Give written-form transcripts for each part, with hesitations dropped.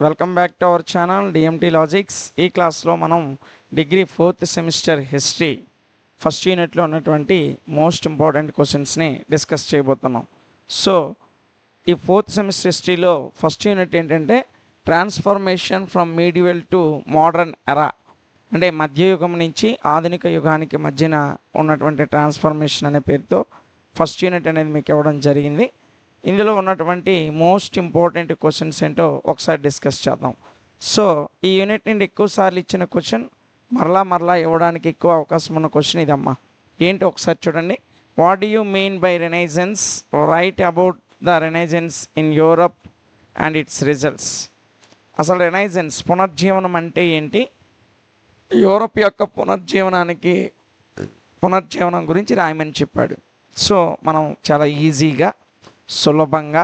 Welcome back to our channel DMT logics. ఈ క్లాస్లో మనం degree 4th semester history first యూనిట్లో ఉన్నటువంటి మోస్ట్ ఇంపార్టెంట్ క్వశ్చన్స్ని డిస్కస్ చేయబోతున్నాం. సో ఈ 4th సెమిస్టర్ హిస్టరీలో ఫస్ట్ యూనిట్ ఏంటంటే transformation from medieval to modern era, అంటే మధ్యయుగం నుంచి ఆధునిక యుగానికి మధ్యన ఉన్నటువంటి ట్రాన్స్ఫర్మేషన్ అనే పేరుతో ఫస్ట్ యూనిట్ అనేది మీకు ఇవ్వడం జరిగింది. ఇందులో ఉన్నటువంటి మోస్ట్ ఇంపార్టెంట్ క్వశ్చన్స్ ఏంటో ఒకసారి డిస్కస్ చేద్దాం. సో ఈ యూనిట్ నుండి ఎక్కువసార్లు ఇచ్చిన క్వశ్చన్ మరలా ఇవ్వడానికి ఎక్కువ అవకాశం ఉన్న క్వశ్చన్ ఇదమ్మా. ఏంటో ఒకసారి చూడండి. What do you mean by renaissance? Right about the renaissance in Europe and its results. అసలు రెనైజెన్స్ పునర్జీవనం అంటే ఏంటి, యూరప్ యొక్క పునర్జీవనం గురించి రాయమని చెప్పాడు. సో మనం చాలా ఈజీగా సులభంగా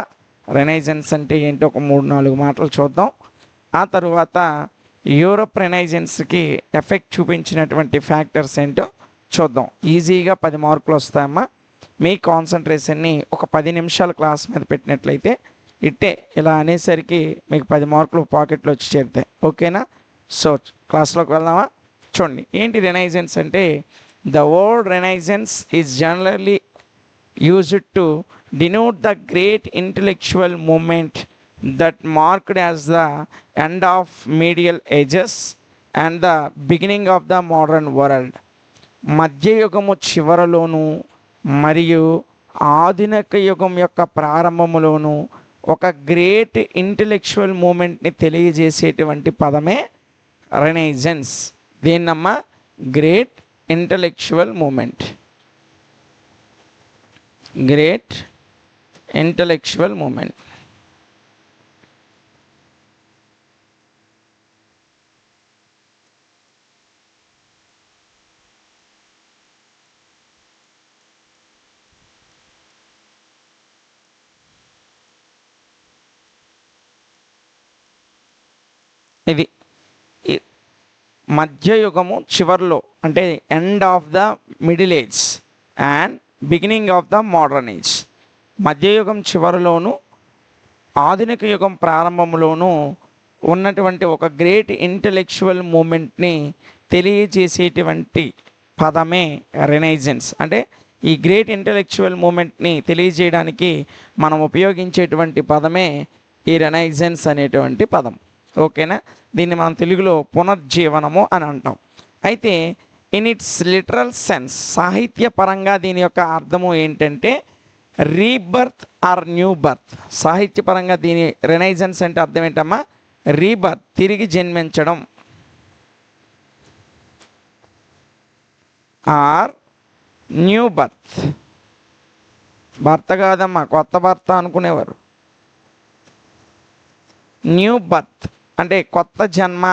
రెనైజెన్స్ అంటే ఏంటో ఒక 3-4 మాటలు చూద్దాం. ఆ తరువాత యూరప్ రెనైజెన్స్కి ఎఫెక్ట్ చూపించినటువంటి ఫ్యాక్టర్స్ ఏంటో చూద్దాం. ఈజీగా 10 మార్కులు వస్తాయమ్మా. మీ కాన్సన్ట్రేషన్ని ఒక 10 నిమిషాల క్లాస్ మీద పెట్టినట్లయితే ఇట్టే ఇలా అనేసరికి మీకు 10 మార్కులు పాకెట్లో వచ్చి చేరుతాయి. ఓకేనా? సో క్లాస్లోకి వెళ్దామా? చూడండి, ఏంటి రెనైజెన్స్ అంటే, the word renaissance is generally used to denote the great intellectual movement that marked as the end of medieval ages and the beginning of the modern world. మధ్యయుగము చివరలోను మరియు ఆధునిక యుగం యొక్క ప్రారంభములోను ఒక గ్రేట్ ఇంటెలెక్చువల్ మూమెంట్ని తెలియజేసేటువంటి పదమే రెనైజెన్స్. దీన్నమ్మా great intellectual moment, great intellectual moment. ఇది మధ్యయుగము చివర్లో, అంటే end of the middle age and beginning of the modern age. మధ్యయుగం చివరిలోను ఆధునిక యుగం ప్రారంభంలోనూ ఉన్నటువంటి ఒక గ్రేట్ ఇంటెలెక్చువల్ మూమెంట్ని తెలియజేసేటువంటి పదమే రెనైజెన్స్. అంటే ఈ గ్రేట్ ఇంటెలెక్చువల్ మూమెంట్ని తెలియజేయడానికి మనం ఉపయోగించేటువంటి పదమే ఈ రెనైజెన్స్ అనేటువంటి పదం. ఓకేనా? దీన్ని మనం తెలుగులో పునర్జీవనము అని అంటాం. అయితే ఇన్ ఇట్స్ లిటరల్ సెన్స్, సాహిత్యపరంగా దీని యొక్క అర్థము ఏంటంటే రీబర్త్ ఆర్ న్యూ బర్త్. సాహిత్యపరంగా దీని రెనైజెన్స్ అంటే అర్థం ఏంటమ్మా? రీబర్త్, తిరిగి జన్మించడం, ఆర్ న్యూ బర్త్. భర్త కాదమ్మా, కొత్త భర్త అనుకునేవారు. న్యూ బర్త్ అంటే కొత్త జన్మ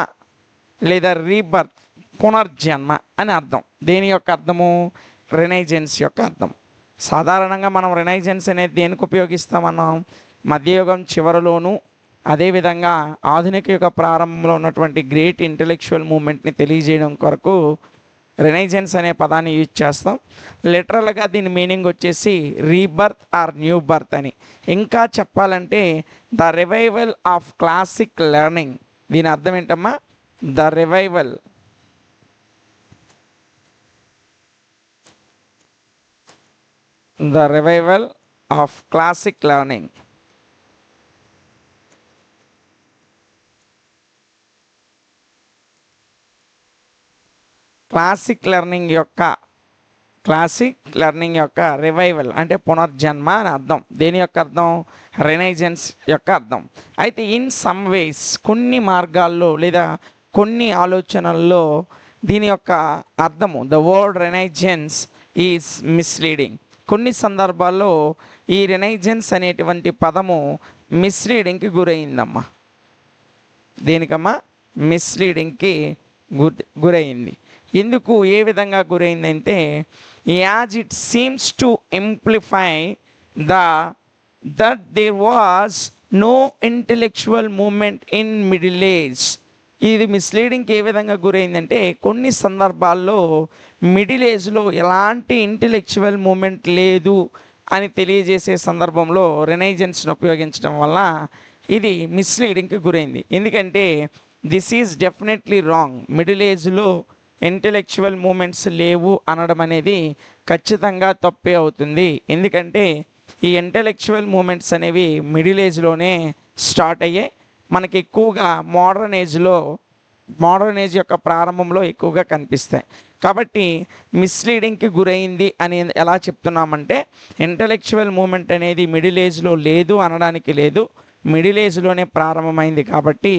లేదా రీబర్త్, పునర్జన్మ అని అర్థం. దేని యొక్క అర్థము? రెనైజెన్స్ యొక్క అర్థం. సాధారణంగా మనం రెనైజెన్స్ అనేది దేనికి ఉపయోగిస్తామన్నాం? మధ్యయుగం చివరిలోను అదేవిధంగా ఆధునిక యుగ ప్రారంభంలో ఉన్నటువంటి గ్రేట్ ఇంటెలెక్చువల్ మూమెంట్ని తెలియజేయడం కొరకు రెనైజెన్స్ అనే పదాన్ని యూజ్ చేస్తాం. లిటరల్గా దీని మీనింగ్ వచ్చేసి రీబర్త్ ఆర్ న్యూ బర్త్ అని. ఇంకా చెప్పాలంటే the revival of classic learning. దీని అర్థం ఏంటమ్మా? The revival of classic learning. Classic learning యొక్క రివైవల్ అంటే పునర్జన్మ అని అర్థం. దేని యొక్క అర్థం? రెనైజెన్స్ యొక్క అర్థం. అయితే ఇన్ సమ్ వేస్, కొన్ని మార్గాల్లో లేదా కొన్ని ఆలోచనల్లో దీని యొక్క అర్థము the word renaissance is misleading. కొన్ని సందర్భాల్లో ఈ రెనైజెన్స్ అనేటువంటి పదము మిస్లీడింగ్కి గురైందమ్మా. దేనికమ్మా? మిస్లీడింగ్కి గురైంది. ఎందుకు, ఏ విధంగా గురైందంటే, as it seems to imply that there was no intellectual moment in middle age. ఇది మిస్లీడింగ్కి ఏ విధంగా గురైందంటే, కొన్ని సందర్భాల్లో మిడిల్ ఏజ్లో ఎలాంటి ఇంటెలెక్చువల్ మూమెంట్ లేదు అని తెలియజేసే సందర్భంలో రెనైజెన్స్ను ఉపయోగించడం వల్ల ఇది మిస్లీడింగ్కి గురైంది. ఎందుకంటే this is definitely wrong. Middle ఏజ్లో ఇంటెలెక్చువల్ మూమెంట్స్ లేవు అనడం అనేది ఖచ్చితంగా తప్పే అవుతుంది. ఎందుకంటే ఈ ఇంటెలెక్చువల్ మూమెంట్స్ అనేవి మిడిల్ ఏజ్లోనే స్టార్ట్ అయ్యాయి. మనకి ఎక్కువగా మోడర్న్ ఏజ్ యొక్క ప్రారంభంలో ఎక్కువగా కనిపిస్తాయి. కాబట్టి మిస్లీడింగ్కి గురైంది అని ఎలా చెప్తున్నామంటే ఇంటెలెక్చువల్ మూమెంట్ అనేది మిడిల్ ఏజ్లో లేదు అనడానికి లేదు, మిడిల్ ఏజ్లోనే ప్రారంభమైంది. కాబట్టి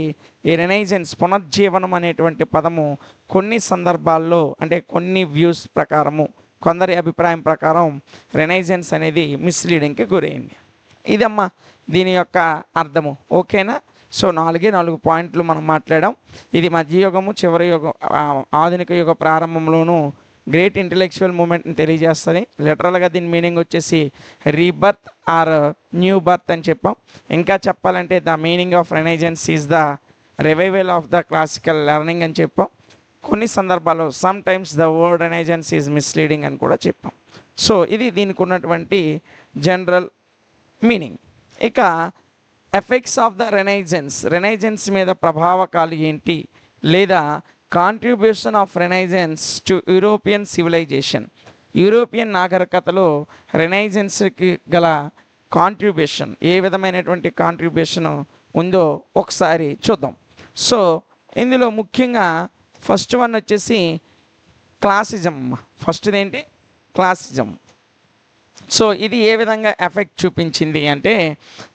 ఈ రెనైజెన్స్ పునర్జీవనం అనేటువంటి పదము కొన్ని సందర్భాల్లో అంటే కొన్ని వ్యూస్ ప్రకారము, కొందరి అభిప్రాయం ప్రకారం రెనైజెన్స్ అనేది మిస్లీడింగ్కి గురైంది. ఇదమ్మా దీని యొక్క అర్థము. ఓకేనా? సో 4 పాయింట్లు మనం మాట్లాడాం. ఇది మధ్యయుగము, చివరి యుగం, ఆధునిక యుగ ప్రారంభంలోనూ గ్రేట్ ఇంటెలెక్చువల్ మూమెంట్ని తెలియజేస్తుంది. లిటరల్గా దీని మీనింగ్ వచ్చేసి రీబర్త్ ఆర్ న్యూ బర్త్ అని చెప్పాం. ఇంకా చెప్పాలంటే the meaning of renaissance is the revival of the classical learning అని చెప్పాం. కొన్ని సందర్భాల్లో some times the word renaissance is misleading అని కూడా చెప్పాం. సో ఇది దీనికి ఉన్నటువంటి జనరల్ మీనింగ్. ఇక ఎఫెక్ట్స్ ఆఫ్ ద రెనైజెన్స్ మీద ప్రభావకాలు ఏంటి, లేదా contribution of renaissance to European civilisation, European నాగరికతలో రెనైజెన్స్కి గల కాంట్రిబ్యూషన్, ఏ విధమైనటువంటి కాంట్రిబ్యూషన్ ఉందో ఒకసారి చూద్దాం. సో ఇందులో ముఖ్యంగా ఫస్ట్ వన్ వచ్చేసి క్లాసిజం. ఫస్ట్ది ఏంటి? క్లాసిజం. సో ఇది ఏ విధంగా ఎఫెక్ట్ చూపించింది అంటే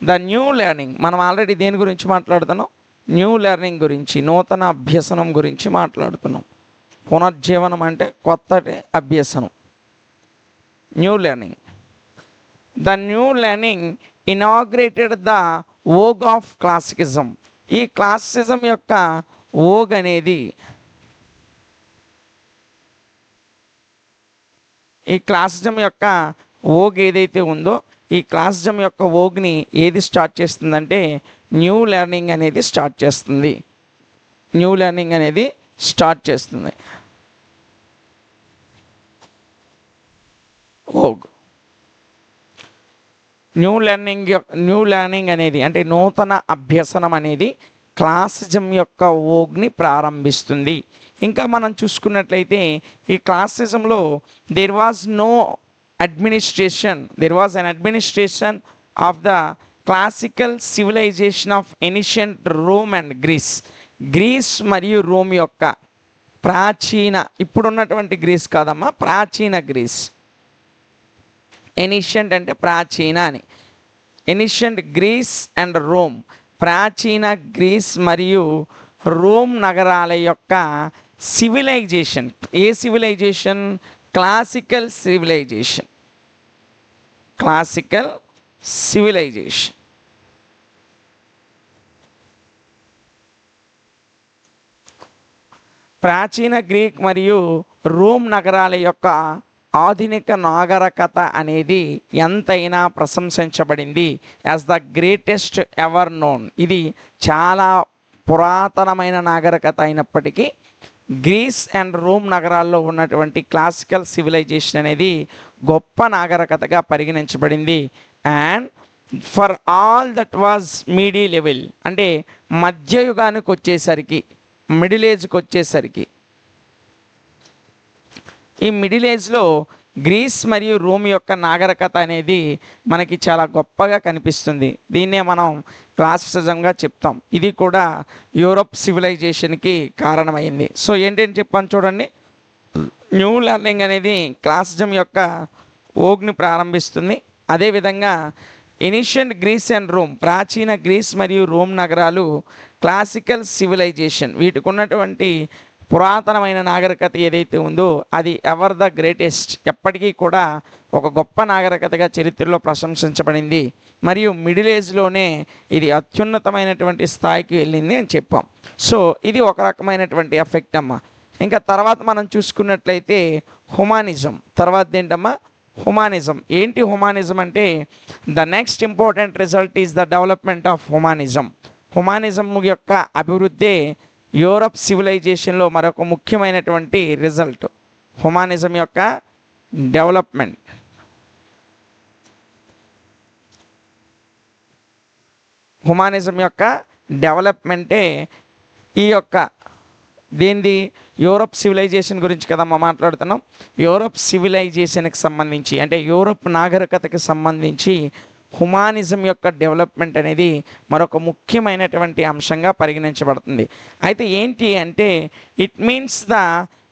ద న్యూ లెర్నింగ్. మనం ఆల్రెడీ దేని గురించి మాట్లాడుతున్నాం? న్యూ లెర్నింగ్ గురించి, నూతన అభ్యసనం గురించి మాట్లాడుతున్నాం. పునర్జీవనం అంటే కొత్త అభ్యసనం, new learning. The new learning inaugurated the vogue of classicism. ఈ క్లాసిజం యొక్క ఓగ్ అనేది, ఈ క్లాసిజం యొక్క ఓగ్ ఏదైతే ఉందో ఈ క్లాసిజం యొక్క ఓగ్ని ఏది స్టార్ట్ చేస్తుందంటే న్యూ లెర్నింగ్ అనేది స్టార్ట్ చేస్తుంది. న్యూ లెర్నింగ్ అనేది స్టార్ట్ చేస్తుంది. ఓగ్ న్యూ లెర్నింగ్ అనేది అంటే నూతన అభ్యసనం అనేది క్లాసిజం యొక్క ఓగ్ని ప్రారంభిస్తుంది. ఇంకా మనం చూసుకున్నట్లయితే ఈ క్లాసిజంలో there was an administration of the classical civilization of ancient Rome and Greece. Greece మరియు రోమ్ యొక్క ప్రాచీన, ఇప్పుడున్నటువంటి గ్రీస్ కాదమ్మా, ప్రాచీన గ్రీస్. ఎనిషియంట్ అంటే ప్రాచీన అని. ఎనిషియంట్ గ్రీస్ అండ్ రోమ్, ప్రాచీన గ్రీస్ మరియు రోమ్ నగరాల యొక్క సివిలైజేషన్. ఏ civilisation? Classical civilisation. Classical civilisation. ప్రాచీన గ్రీక్ మరియు రోమ్ నగరాల యొక్క ఆధునిక నాగరికత అనేది ఎంతైనా ప్రశంసించబడింది as the greatest ever known. ఇది చాలా పురాతనమైన నాగరికత అయినప్పటికీ గ్రీస్ అండ్ రోమ్ నగరాల్లో ఉన్నటువంటి క్లాసికల్ సివిలైజేషన్ అనేది గొప్ప నాగరికతగా పరిగణించబడింది. And for all that was medieval అంటే మధ్యయుగానికి వచ్చేసరికి, మిడిల్ ఏజ్కి వచ్చేసరికి, ఈ మిడిల్ ఏజ్లో గ్రీస్ మరియు రోమ్ యొక్క నాగరికత అనేది మనకి చాలా గొప్పగా కనిపిస్తుంది. దీన్నే మనం క్లాసిసిజంగా చెప్తాం. ఇది కూడా యూరోప్ సివిలైజేషన్కి కారణమైంది. సో ఏంటని చెప్పాను చూడండి. న్యూ లెర్నింగ్ అనేది క్లాసిజం యొక్క ఓగ్ని ప్రారంభిస్తుంది. అదేవిధంగా ఏన్షియంట్ గ్రీస్ అండ్ రోమ్, ప్రాచీన గ్రీస్ మరియు రోమ్ నగరాలు క్లాసికల్ సివిలైజేషన్, వీటికి ఉన్నటువంటి పురాతనమైన నాగరికత ఏదైతే ఉందో అది ఎవర్ ద గ్రేటెస్ట్, ఎప్పటికీ కూడా ఒక గొప్ప నాగరికతగా చరిత్రలో ప్రశంసించబడింది. మరియు మిడిల్ ఏజ్లోనే ఇది అత్యున్నతమైనటువంటి స్థాయికి వెళ్ళింది అని చెప్పాం. సో ఇది ఒక రకమైనటువంటి ఎఫెక్ట్ అమ్మ. ఇంకా తర్వాత మనం చూసుకున్నట్లయితే హ్యుమానిజం. తర్వాత ఏంటమ్మా? హ్యుమానిజం. ఏంటి హ్యుమానిజం అంటే the next important result is the development of humanism. Humanism యొక్క అభివృద్ధి యూరప్ సివిలైజేషన్లో మరొక ముఖ్యమైనటువంటి రిజల్ట్. హ్యుమానిజం యొక్క డెవలప్మెంట్. హ్యుమానిజం యొక్క డెవలప్మెంటే ఈ యొక్క దేనిది యూరప్ సివిలైజేషన్ గురించి కదమ్మా మాట్లాడుతున్నాం. యూరప్ సివిలైజేషన్కి సంబంధించి అంటే యూరప్ నాగరికతకి సంబంధించి హ్యుమానిజం యొక్క డెవలప్మెంట్ అనేది మరొక ముఖ్యమైనటువంటి అంశంగా పరిగణించబడుతుంది. అయితే ఏంటి అంటే it means the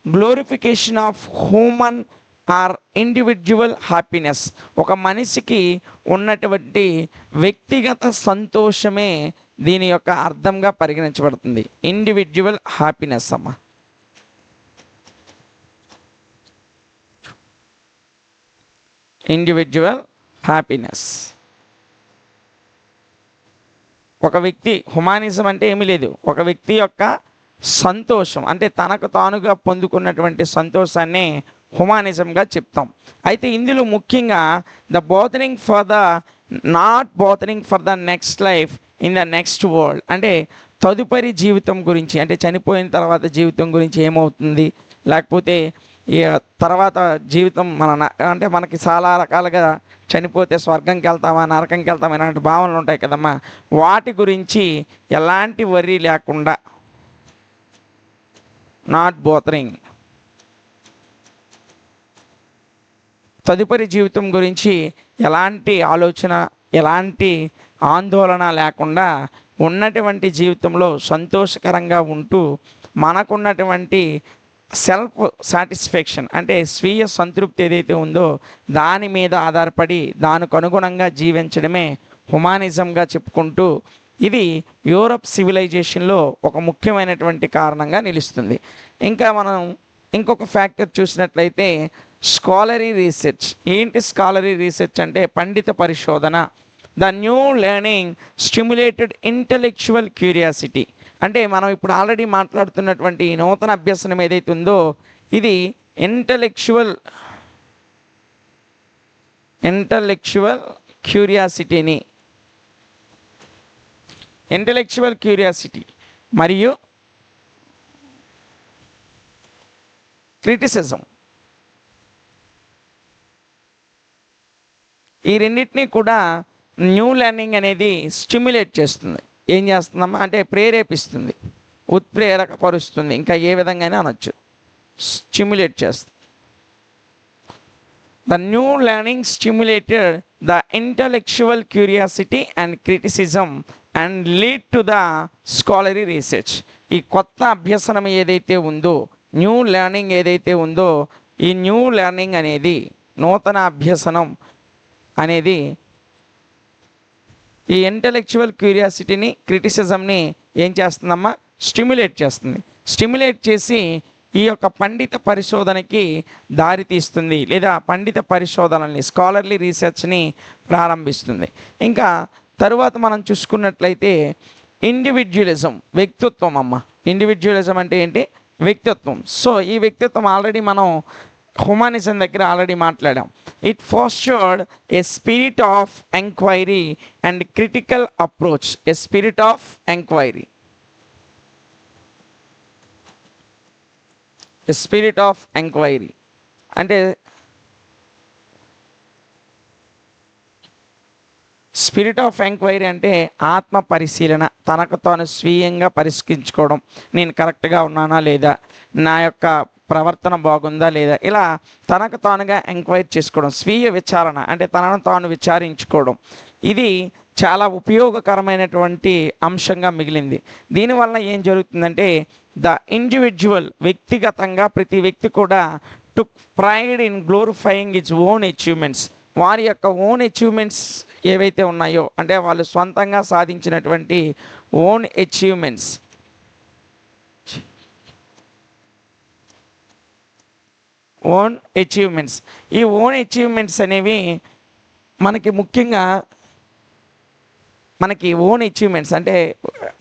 glorification of human or individual happiness. ఒక మనిషికి ఉన్నటువంటి వ్యక్తిగత సంతోషమే దీని యొక్క అర్థంగా పరిగణించబడుతుంది. ఇండివిజువల్ హ్యాపీనెస్ అమ్మ. Individual happiness. ఒక వ్యక్తి హ్యుమానిజం అంటే ఏమీ లేదు, ఒక వ్యక్తి యొక్క సంతోషం అంటే తనకు తానుగా పొందుకున్నటువంటి సంతోషాన్ని హ్యుమానిజంగా చెప్తాం. అయితే ఇందులో ముఖ్యంగా the bothering for the not bothering for the next life in the next world అంటే తదుపరి జీవితం గురించి, అంటే చనిపోయిన తర్వాత జీవితం గురించి ఏమవుతుంది, లేకపోతే ఈ తర్వాత జీవితం అంటే మనకి చాలా రకాలుగా చనిపోతే స్వర్గంకి వెళ్తామా నరకంకి వెళ్తామా ఇలాంటి భావనలు ఉంటాయి కదమ్మా. వాటి గురించి ఎలాంటి వర్రీ లేకుండా నాట్ బోథరింగ్ తదుపరి జీవితం గురించి ఎలాంటి ఆలోచన ఎలాంటి ఆందోళన లేకుండా ఉన్నటువంటి జీవితంలో సంతోషకరంగా ఉంటూ మనకున్నటువంటి సెల్ఫ్ సాటిస్ఫాక్షన్ అంటే స్వీయ సంతృప్తి ఏదైతే ఉందో దాని మీద ఆధారపడి దానికి అనుగుణంగా జీవించడమే హ్యుమానిజంగా చెప్పుకుంటూ ఇది యూరప్ సివిలైజేషన్లో ఒక ముఖ్యమైనటువంటి కారణంగా నిలుస్తుంది. ఇంకా మనం ఇంకొక ఫ్యాక్టర్ చూసినట్లయితే స్కాలరీ రీసెర్చ్. ఏంటి స్కాలరీ రీసెర్చ్ అంటే పండిత పరిశోధన. The new learning stimulated intellectual curiosity అంటే మనం ఇప్పుడు ఆల్రెడీ మాట్లాడుతున్నటువంటి నూతన అభ్యసనం ఏదైతే ఉందో ఇది ఇంటలెక్చువల్ క్యూరియాసిటీ మరియు క్రిటిసిజం ఈ రెండింటినీ కూడా న్యూ లెర్నింగ్ అనేది స్టిమ్యులేట్ చేస్తుంది. ఏం చేస్తుందమ్మా అంటే ప్రేరేపిస్తుంది, ఉత్ప్రేరకపరుస్తుంది, ఇంకా ఏ విధంగానే అనొచ్చు, స్టిమ్యులేట్ చేస్తుంది. The new learning stimulated the intellectual curiosity and criticism and lead to the scholarly research. ఈ కొత్త అభ్యసనం ఏదైతే ఉందో న్యూ లెర్నింగ్ ఏదైతే ఉందో ఈ న్యూ లెర్నింగ్ అనేది నూతన అభ్యసనం అనేది ఈ ఇంటలెక్చువల్ క్యూరియాసిటీని క్రిటిసిజంని ఏం చేస్తుందమ్మా స్టిమ్యులేట్ చేస్తుంది. స్టిమ్యులేట్ చేసి ఈ యొక్క పండిత పరిశోధనకి దారి తీస్తుంది లేదా పండిత పరిశోధనల్ని స్కాలర్లీ రీసెర్చ్ని ప్రారంభిస్తుంది. ఇంకా తరువాత మనం చూసుకున్నట్లయితే ఇండివిజువలిజం వ్యక్తిత్వం అమ్మ. ఇండివిజువలిజం అంటే ఏంటి వ్యక్తిత్వం. సో ఈ వ్యక్తిత్వం ఆల్రెడీ మనం హ్యుమానిజం దగ్గర ఆల్రెడీ మాట్లాడాం. It fostered a spirit of enquiry and critical approach. A spirit of enquiry, a spirit of enquiry అంటే స్పిరిట్ ఆఫ్ ఎంక్వైరీ అంటే ఆత్మ పరిశీలన, తనకు తాను స్వీయంగా పరిష్కరించుకోవడం, నేను కరెక్ట్గా ఉన్నానా లేదా, నా యొక్క ప్రవర్తన బాగుందా లేదా, ఇలా తనకు తానుగా ఎంక్వైరీ చేసుకోవడం, స్వీయ విచారణ అంటే తనను తాను విచారించుకోవడం. ఇది చాలా ఉపయోగకరమైనటువంటి అంశంగా మిగిలింది. దీనివల్ల ఏం జరుగుతుందంటే ద ఇండివిజువల్ వ్యక్తిగతంగా ప్రతి వ్యక్తి కూడా took pride in glorifying its own achievements. వారి యొక్క ఓన్ అచీవ్మెంట్స్ ఏవైతే ఉన్నాయో అంటే వాళ్ళు సొంతంగా సాధించినటువంటి ఓన్ అచీవ్మెంట్స్ ఈ ఓన్ అచీవ్మెంట్స్ అనేవి మనకి ముఖ్యంగా మనకి ఓన్ అచీవ్మెంట్స్ అంటే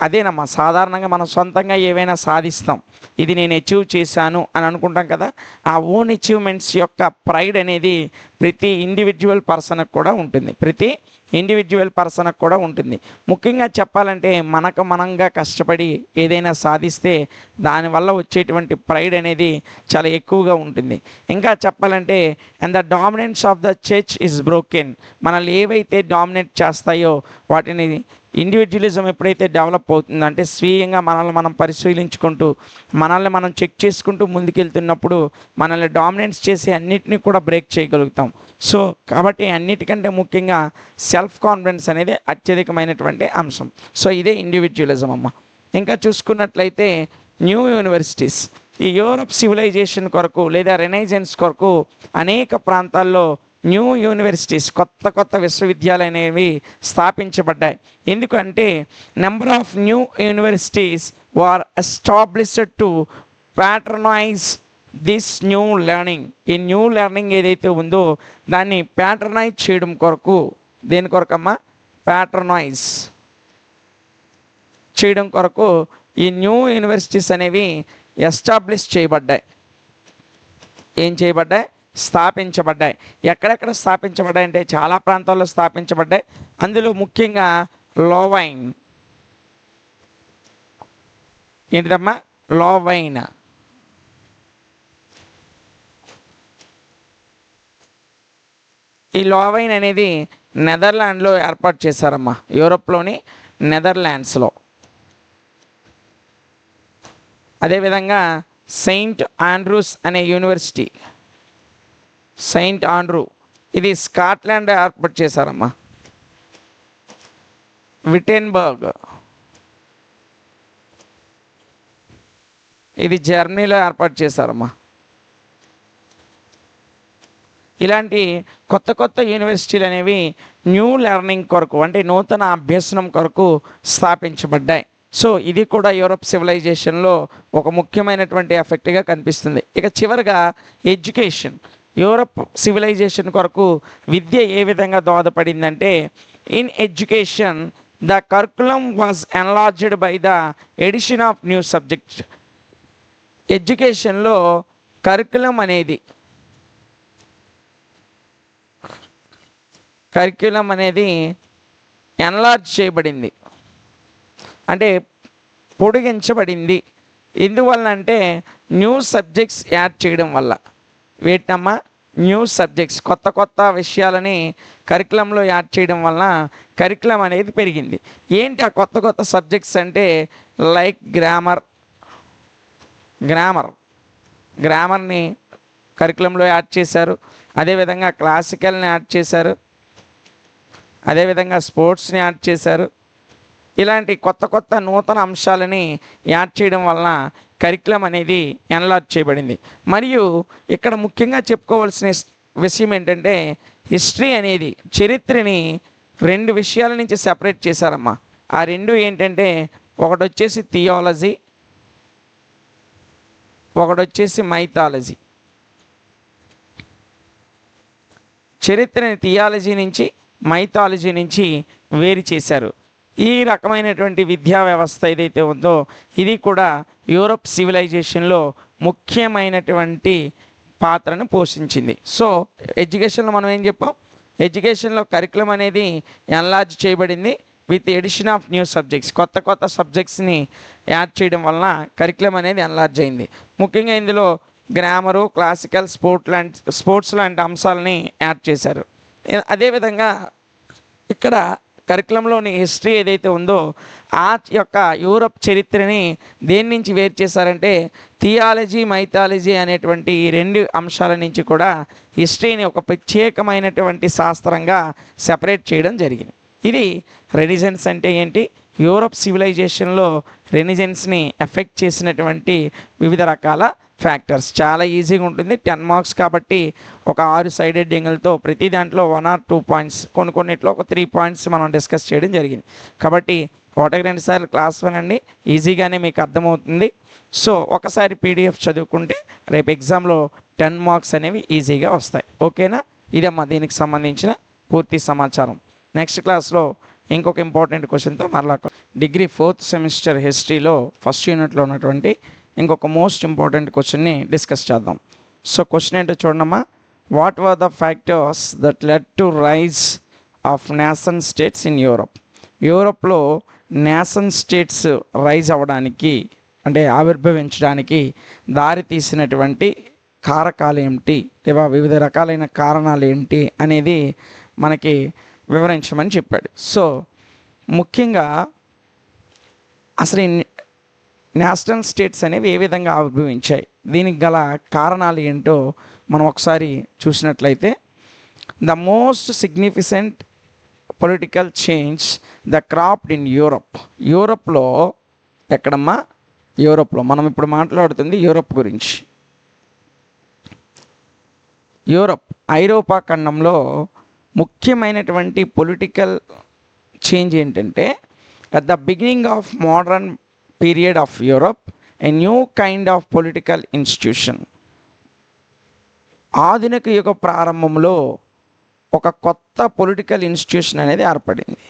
అదేనమ్మా సాధారణంగా మనం సొంతంగా ఏవైనా సాధిస్తాం, ఇది నేను అచీవ్ చేశాను అని అనుకుంటాం కదా. ఆ ఓన్ అచీవ్మెంట్స్ యొక్క ప్రైడ్ అనేది ప్రతి ఇండివిజువల్ పర్సన్కి కూడా ఉంటుంది. ముఖ్యంగా చెప్పాలంటే మనకు మనంగా కష్టపడి ఏదైనా సాధిస్తే దానివల్ల వచ్చేటువంటి ప్రైడ్ అనేది చాలా ఎక్కువగా ఉంటుంది. ఇంకా చెప్పాలంటే and the dominance of the church is broken. మనల్ని ఏవైతే డామినేట్ చేస్తాయో వాటిని ఇండివిజువలిజం ఎప్పుడైతే డెవలప్ అవుతుందో, అంటే స్వీయంగా మనల్ని మనం పరిశీలించుకుంటూ మనల్ని మనం చెక్ చేసుకుంటూ ముందుకెళ్తున్నప్పుడు మనల్ని డామినెన్స్ చేసి అన్నిటినీ కూడా బ్రేక్ చేయగలుగుతాం. సో కాబట్టి అన్నిటికంటే ముఖ్యంగా సెల్ఫ్ కాన్ఫిడెన్స్ అనేది అత్యధికమైనటువంటి అంశం. సో ఇదే ఇండివిజువలిజం అమ్మ. ఇంకా చూసుకున్నట్లయితే న్యూ యూనివర్సిటీస్, ఈ యూరప్ సివిలైజేషన్ కొరకు లేదా రెనైజెన్స్ కొరకు అనేక ప్రాంతాల్లో న్యూ యూనివర్సిటీస్, కొత్త కొత్త విశ్వవిద్యాలయాలు అనేవి స్థాపించబడ్డాయి. ఎందుకంటే number of new universities were established to patronise this new learning. ఈ న్యూ లెర్నింగ్ ఏదైతే ఉందో దాన్ని ప్యాట్రనైజ్ చేయడం కొరకు, దేని కొరకమ్మా? ప్యాట్రనైజ్ చేయడం కొరకు ఈ న్యూ యూనివర్సిటీస్ అనేవి ఎస్టాబ్లిష్ చేయబడ్డాయి. ఏం చేయబడ్డాయి? స్థాపించబడ్డాయి. ఎక్కడెక్కడ స్థాపించబడ్డాయి అంటే చాలా ప్రాంతాల్లో స్థాపించబడ్డాయి. అందులో ముఖ్యంగా లోవైన్, ఏంటిదమ్మా? లోవైన్. ఈ లోవైన్ అనేది నెదర్లాండ్లో ఏర్పాటు చేశారమ్మా, యూరోప్లోని నెదర్లాండ్స్లో. అదేవిధంగా సెయింట్ ఆండ్రూస్ అనే యూనివర్సిటీ, సెయింట్ ఆండ్రూ, ఇది స్కాట్లాండ్ ఏర్పాటు చేశారమ్మా. విటెన్బర్గ్, ఇది జర్మనీలో ఏర్పాటు చేశారమ్మా. ఇలాంటి కొత్త కొత్త యూనివర్సిటీలు అనేవి న్యూ లెర్నింగ్ కొరకు, అంటే నూతన అభ్యసనం కొరకు స్థాపించబడ్డాయి. సో ఇది కూడా యూరప్ సివిలైజేషన్లో ఒక ముఖ్యమైనటువంటి ఎఫెక్ట్గా కనిపిస్తుంది. ఇక చివరిగా ఎడ్యుకేషన్. యూరప్ సివిలైజేషన్ కొరకు విద్య ఏ విధంగా దోహదపడిందంటే, in education the curriculum was enlarged by the edition of new subject. ఎడ్యుకేషన్లో కరికులం అనేది ఎన్లార్జ్ చేయబడింది, అంటే పొడిగించబడింది. ఎందువల్ల అంటే న్యూ సబ్జెక్ట్స్ యాడ్ చేయడం వల్ల. వేటమ్మా? న్యూ సబ్జెక్ట్స్, కొత్త కొత్త విషయాలని కరికులంలో యాడ్ చేయడం వలన కరికులం అనేది పెరిగింది. ఏంటి ఆ కొత్త కొత్త సబ్జెక్ట్స్ అంటే, లైక్ గ్రామర్ని కరికులంలో యాడ్ చేశారు. అదేవిధంగా క్లాసికల్ని యాడ్ చేశారు. అదేవిధంగా స్పోర్ట్స్ని యాడ్ చేశారు. ఇలాంటి కొత్త కొత్త నూతన అంశాలని యాడ్ చేయడం వలన కరికులం అనేది ఎన్లార్జ్ చేయబడింది. మరియు ఇక్కడ ముఖ్యంగా చెప్పుకోవాల్సిన విషయం ఏంటంటే, హిస్టరీ అనేది, చరిత్రని రెండు విషయాల నుంచి సెపరేట్ చేశారమ్మా. ఆ రెండు ఏంటంటే, ఒకటి వచ్చేసి థియాలజీ, ఒకటి వచ్చేసి మైథాలజీ. చరిత్రని థియాలజీ నుంచి, మైథాలజీ నుంచి వేరు చేశారు. ఈ రకమైనటువంటి విద్యా వ్యవస్థ ఏదైతే ఉందో ఇది కూడా యూరప్ సివిలైజేషన్లో ముఖ్యమైనటువంటి పాత్రను పోషించింది. సో ఎడ్యుకేషన్లో మనం ఏం చెప్పాం? ఎడ్యుకేషన్లో కరికులం అనేది ఎన్లార్జ్ చేయబడింది with addition of new subjects. కొత్త కొత్త సబ్జెక్ట్స్ని యాడ్ చేయడం వలన కరికులం అనేది ఎన్లార్జ్ అయింది. ముఖ్యంగా ఇందులో గ్రామరు, క్లాసికల్, స్పోర్ట్స్ లాంటి అంశాలని యాడ్ చేశారు. అదేవిధంగా ఇక్కడ కరికులంలోని హిస్టరీ ఏదైతే ఉందో ఆ యొక్క యూరప్ చరిత్రని దేని నుంచి వేరు చేశారంటే, థియాలజీ, మైథాలజీ అనేటువంటి ఈ రెండు అంశాల నుంచి కూడా హిస్టరీని ఒక ప్రత్యేకమైనటువంటి శాస్త్రంగా సెపరేట్ చేయడం జరిగింది. ఇది రెనిజెన్స్ అంటే ఏంటి, యూరప్ సివిలైజేషన్లో రెనిజెన్స్ని ఎఫెక్ట్ చేసినటువంటి వివిధ రకాల ఫ్యాక్టర్స్. చాలా ఈజీగా ఉంటుంది, 10 మార్క్స్ కాబట్టి ఒక 6 సైడెడ్ యాంగిల్తో ప్రతి దాంట్లో 1 or 2 పాయింట్స్, కొన్నిట్లో ఒక 3 పాయింట్స్ మనం డిస్కస్ చేయడం జరిగింది. కాబట్టి ఒకటికి 2 సార్లు క్లాస్ వినండి, ఈజీగానే మీకు అర్థమవుతుంది. సో ఒకసారి పీడిఎఫ్ చదువుకుంటే రేపు ఎగ్జామ్లో 10 మార్క్స్ అనేవి ఈజీగా వస్తాయి. ఓకేనా? ఇదమ్మా దీనికి సంబంధించిన పూర్తి సమాచారం. నెక్స్ట్ క్లాస్లో ఇంకొక ఇంపార్టెంట్ క్వశ్చన్తో మరలా డిగ్రీ 4th సెమిస్టర్ హిస్టరీలో ఫస్ట్ యూనిట్లో ఉన్నటువంటి ఇంకొక మోస్ట్ ఇంపార్టెంట్ క్వశ్చన్ని డిస్కస్ చేద్దాం. సో క్వశ్చన్ ఏంటో చూడమ్మా. What were the factors that led to rise of nation states in Europe? యూరప్లో నేషన్ స్టేట్స్ రైజ్ అవ్వడానికి, అంటే ఆవిర్భవించడానికి దారి తీసినటువంటి కారకాలు ఏమిటి, లేదా వివిధ రకాలైన కారణాలు ఏంటి అనేది మనకి వివరించమని చెప్పాడు. సో ముఖ్యంగా అసలు ఈ నేషనల్ స్టేట్స్ అనేవి ఏ విధంగా ఆవిర్భవించాయి, దీనికి గల కారణాలు ఏంటో మనం ఒకసారి చూసినట్లయితే, the most significant political change the cropped in యూరప్లో ఎక్కడమ్మా, యూరప్లో. మనం ఇప్పుడు మాట్లాడుతుంది యూరప్ గురించి. ఐరోపా ఖండంలో ముఖ్యమైనటువంటి పొలిటికల్ చేంజ్ ఏంటంటే, at the beginning of modern period of Europe a new kind of political institution. ఆధునిక యుగ ప్రారంభంలో ఒక కొత్త పొలిటికల్ ఇన్స్టిట్యూషన్ అనేది ఏర్పడింది.